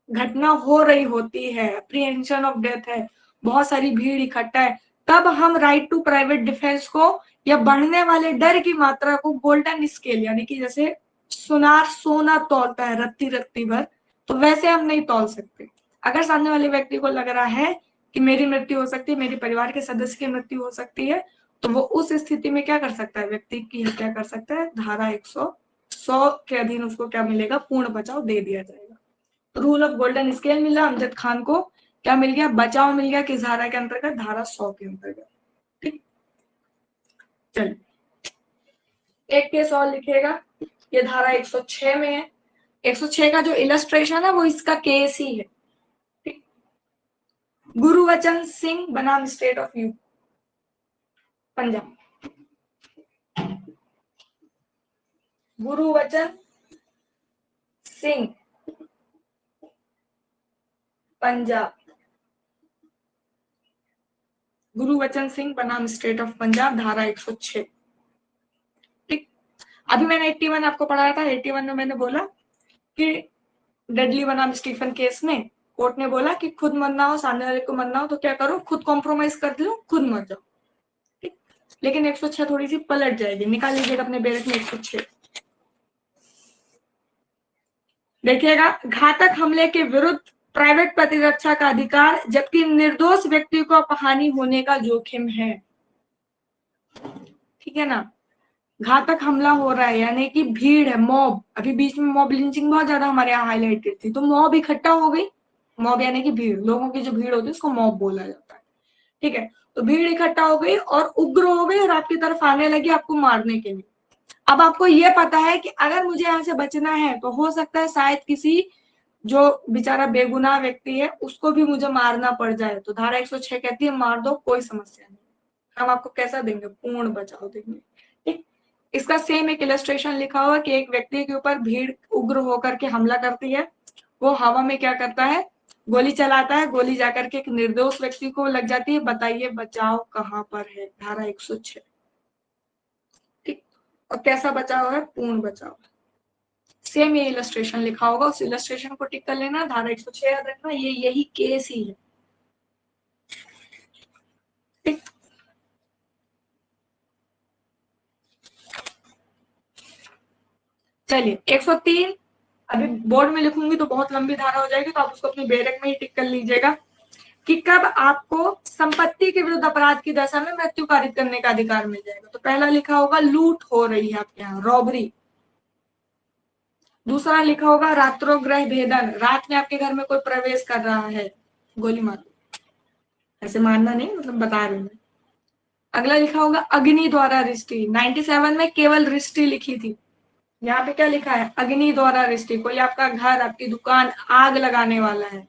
Speaker 1: घटना हो रही होती है, अप्रीहेंशन ऑफ डेथ है, बहुत सारी भीड़ इकट्ठा है, तब हम राइट टू प्राइवेट डिफेंस को या बढ़ने वाले डर की मात्रा को गोल्डन स्केल, यानी कि जैसे सुनार सोना तौलता है रत्ती रत्ती भर, तो वैसे हम नहीं तौल सकते। अगर सामने वाले व्यक्ति को लग रहा है कि मेरी मृत्यु हो सकती है, मेरे परिवार के सदस्य की मृत्यु हो सकती है, तो वो उस स्थिति में क्या कर सकता है? व्यक्ति की हत्या कर सकता है। धारा 100 के अधीन उसको क्या मिलेगा? पूर्ण बचाव दे दिया जाएगा। रूल ऑफ गोल्डन स्केल मिला अमजद खान को, क्या मिल गया? बचाव मिल गया। किस धारा के अंतर्गत? धारा 100 के अंतर्गत। ठीक, चलिए एक केस और लिखिएगा, ये धारा 106 में है। 106 का जो इलस्ट्रेशन है वो इसका केस ही है। ठीक, गुरुवचन सिंह बनाम state of U Punjab. Gurbachan Singh Punjab, Gurbachan Singh बनाम स्टेट ऑफ पंजाब, धारा 106। ठीक, अभी मैंने 81 आपको पढ़ाया था। 81 में मैंने बोला कि डेडली बनाम स्टीफन केस में कोर्ट ने बोला कि खुद मरना हो, सामने वाले को मरना हो तो क्या करो? खुद कॉम्प्रोमाइज कर लो, खुद मर जाओ। ठीक, लेकिन 106 थोड़ी सी पलट जाएगी। निकाल लीजिएगा अपने बैरक में 106। देखिएगा, घातक हमले के विरुद्ध प्राइवेट प्रतिरक्षा का अधिकार, जबकि निर्दोष व्यक्ति को अपहानि होने का जोखिम है। ठीक है ना? घातक हमला हो रहा है यानी कि भीड़ है, मॉब। अभी बीच में मॉब लिंचिंग बहुत ज्यादा हमारे यहाँ हाईलाइटेड थी, तो मॉब इकट्ठा हो गई। मॉब यानी कि भीड़, लोगों की जो भीड़ होती है उसको मॉब बोला जाता है। ठीक है, तो भीड़ इकट्ठा हो गई और उग्र हो गई और आपकी तरफ आने लगी आपको मारने के लिए। अब आपको ये पता है कि अगर मुझे यहाँ से बचना है तो हो सकता है शायद किसी जो बेचारा बेगुनाह व्यक्ति है उसको भी मुझे मारना पड़ जाए, तो धारा 106 कहती है मार दो, कोई समस्या नहीं। हम आपको कैसा देंगे? पूर्ण बचाव देंगे। ठीक, इसका सेम एक इलस्ट्रेशन लिखा हुआ कि एक व्यक्ति के ऊपर भीड़ उग्र होकर के हमला करती है, वो हवा में क्या करता है? गोली चलाता है, गोली जाकर के एक निर्दोष व्यक्ति को लग जाती है। बताइए बचाव कहाँ पर है? धारा 106। ठीक, और कैसा बचाव है? पूर्ण बचाव। सेम ये इलस्ट्रेशन लिखा होगा, उस इलस्ट्रेशन को टिक कर लेना। धारा 106 याद रखना, ये यही केस ही है। ठीक, चलिए 103 अभी बोर्ड में लिखूंगी तो बहुत लंबी धारा हो जाएगी, तो आप उसको अपनी बैरक में ही टिक कर लीजिएगा कि कब आपको संपत्ति के विरुद्ध अपराध की दशा में मृत्यु कारित करने का अधिकार मिल जाएगा। तो पहला लिखा होगा लूट हो रही है आपके यहाँ, रॉबरी। दूसरा लिखा होगा रात्रोग्रह भेदन, रात में आपके घर में कोई प्रवेश कर रहा है, गोली मार दो। ऐसे मारना नहीं, मतलब बता रही हूँ। अगला लिखा होगा अग्नि द्वारा रिष्टि। 97 में केवल रिष्टि लिखी थी, यहाँ पे क्या लिखा है? अग्नि द्वारा रिष्टि। कोई आपका घर, आपकी दुकान आग लगाने वाला है,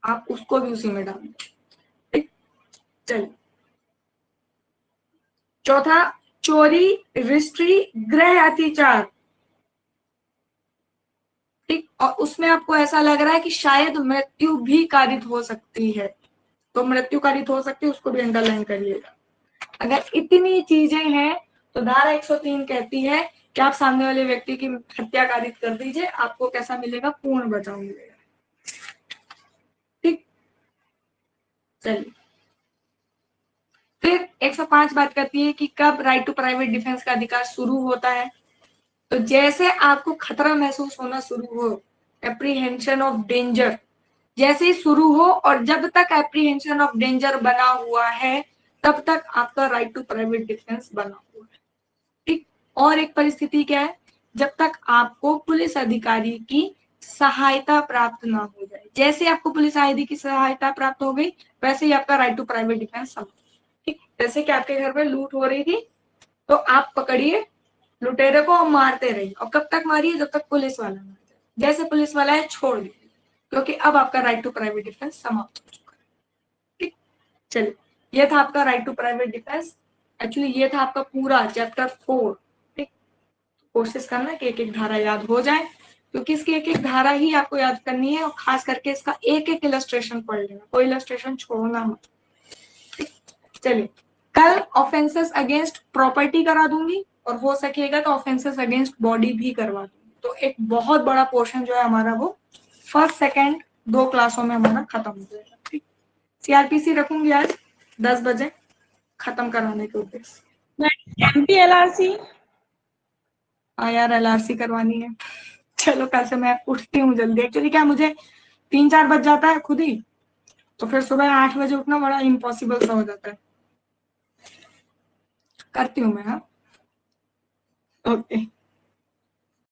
Speaker 1: आप उसको भी उसी में डाल दो। ठीक, चलिए चौथा चोरी, रिष्टि, गृह अतिचार। ठीक, और उसमें आपको ऐसा लग रहा है कि शायद मृत्यु भी कारित हो सकती है, तो मृत्यु कारित हो सकती है, उसको भी अंडरलाइन करिएगा। अगर इतनी चीजें हैं तो धारा 103 कहती है कि आप सामने वाले व्यक्ति की हत्या कारित कर दीजिए, आपको कैसा मिलेगा? पूर्ण बचाव मिलेगा। ठीक, चलिए फिर 105 बात करती है कि कब राइट टू प्राइवेट डिफेंस का अधिकार शुरू होता है। तो जैसे आपको खतरा महसूस होना शुरू हो, एप्रीहेंशन ऑफ डेंजर जैसे ही शुरू हो, और जब तक एप्रीहेंशन ऑफ डेंजर बना हुआ है तब तक आपका राइट टू प्राइवेट डिफेंस बना हुआ है। ठीक, और एक परिस्थिति क्या है? जब तक आपको पुलिस अधिकारी की सहायता प्राप्त ना हो जाए। जैसे आपको पुलिस अधिकारी की सहायता प्राप्त हो गई वैसे ही आपका राइट टू प्राइवेट डिफेंस समाप्त। ठीक, जैसे कि आपके घर में लूट हो रही थी तो आप पकड़िए लुटेरे को और मारते रहिए, और कब तक मारिए? जब तक पुलिस वाला ना जाए। जैसे पुलिस वाला है छोड़ दीजिए, क्योंकि अब आपका राइट टू प्राइवेट डिफेंस समाप्त हो चुका है। ठीक, चलिए, ये था आपका right to private defence. Actually ये था आपका पूरा चैप्टर 4। ठीक, कोशिश करना कि एक एक धारा याद हो जाए, क्योंकि इसकी एक एक धारा ही आपको याद करनी है, और खास करके इसका एक एक इलस्ट्रेशन पढ़ लेना, कोई इलस्ट्रेशन छोड़ना मत। चलिए, कल ऑफेंसेस अगेंस्ट प्रॉपर्टी करा दूंगी, और हो सकेगा तो ऑफेंसेस अगेंस्ट बॉडी भी करवा दूंगी। तो एक बहुत बड़ा पोर्शन जो है हमारा वो फर्स्ट सेकंड 2 क्लासों में हमारा खत्म हो जाएगा। ठीक, सीआरपीसी रखूंगी आज 10 बजे खत्म कराने के उद्देश्य।
Speaker 2: MPLRC
Speaker 1: हाँ यार, एलआरसी करवानी है। चलो, कल से मैं उठती हूँ जल्दी। एक्चुअली क्या, मुझे 3-4 बज जाता है खुद ही, तो फिर सुबह 8 बजे उठना बड़ा इम्पॉसिबल सा हो जाता है। करती हूँ मैं। हाँ, ओके।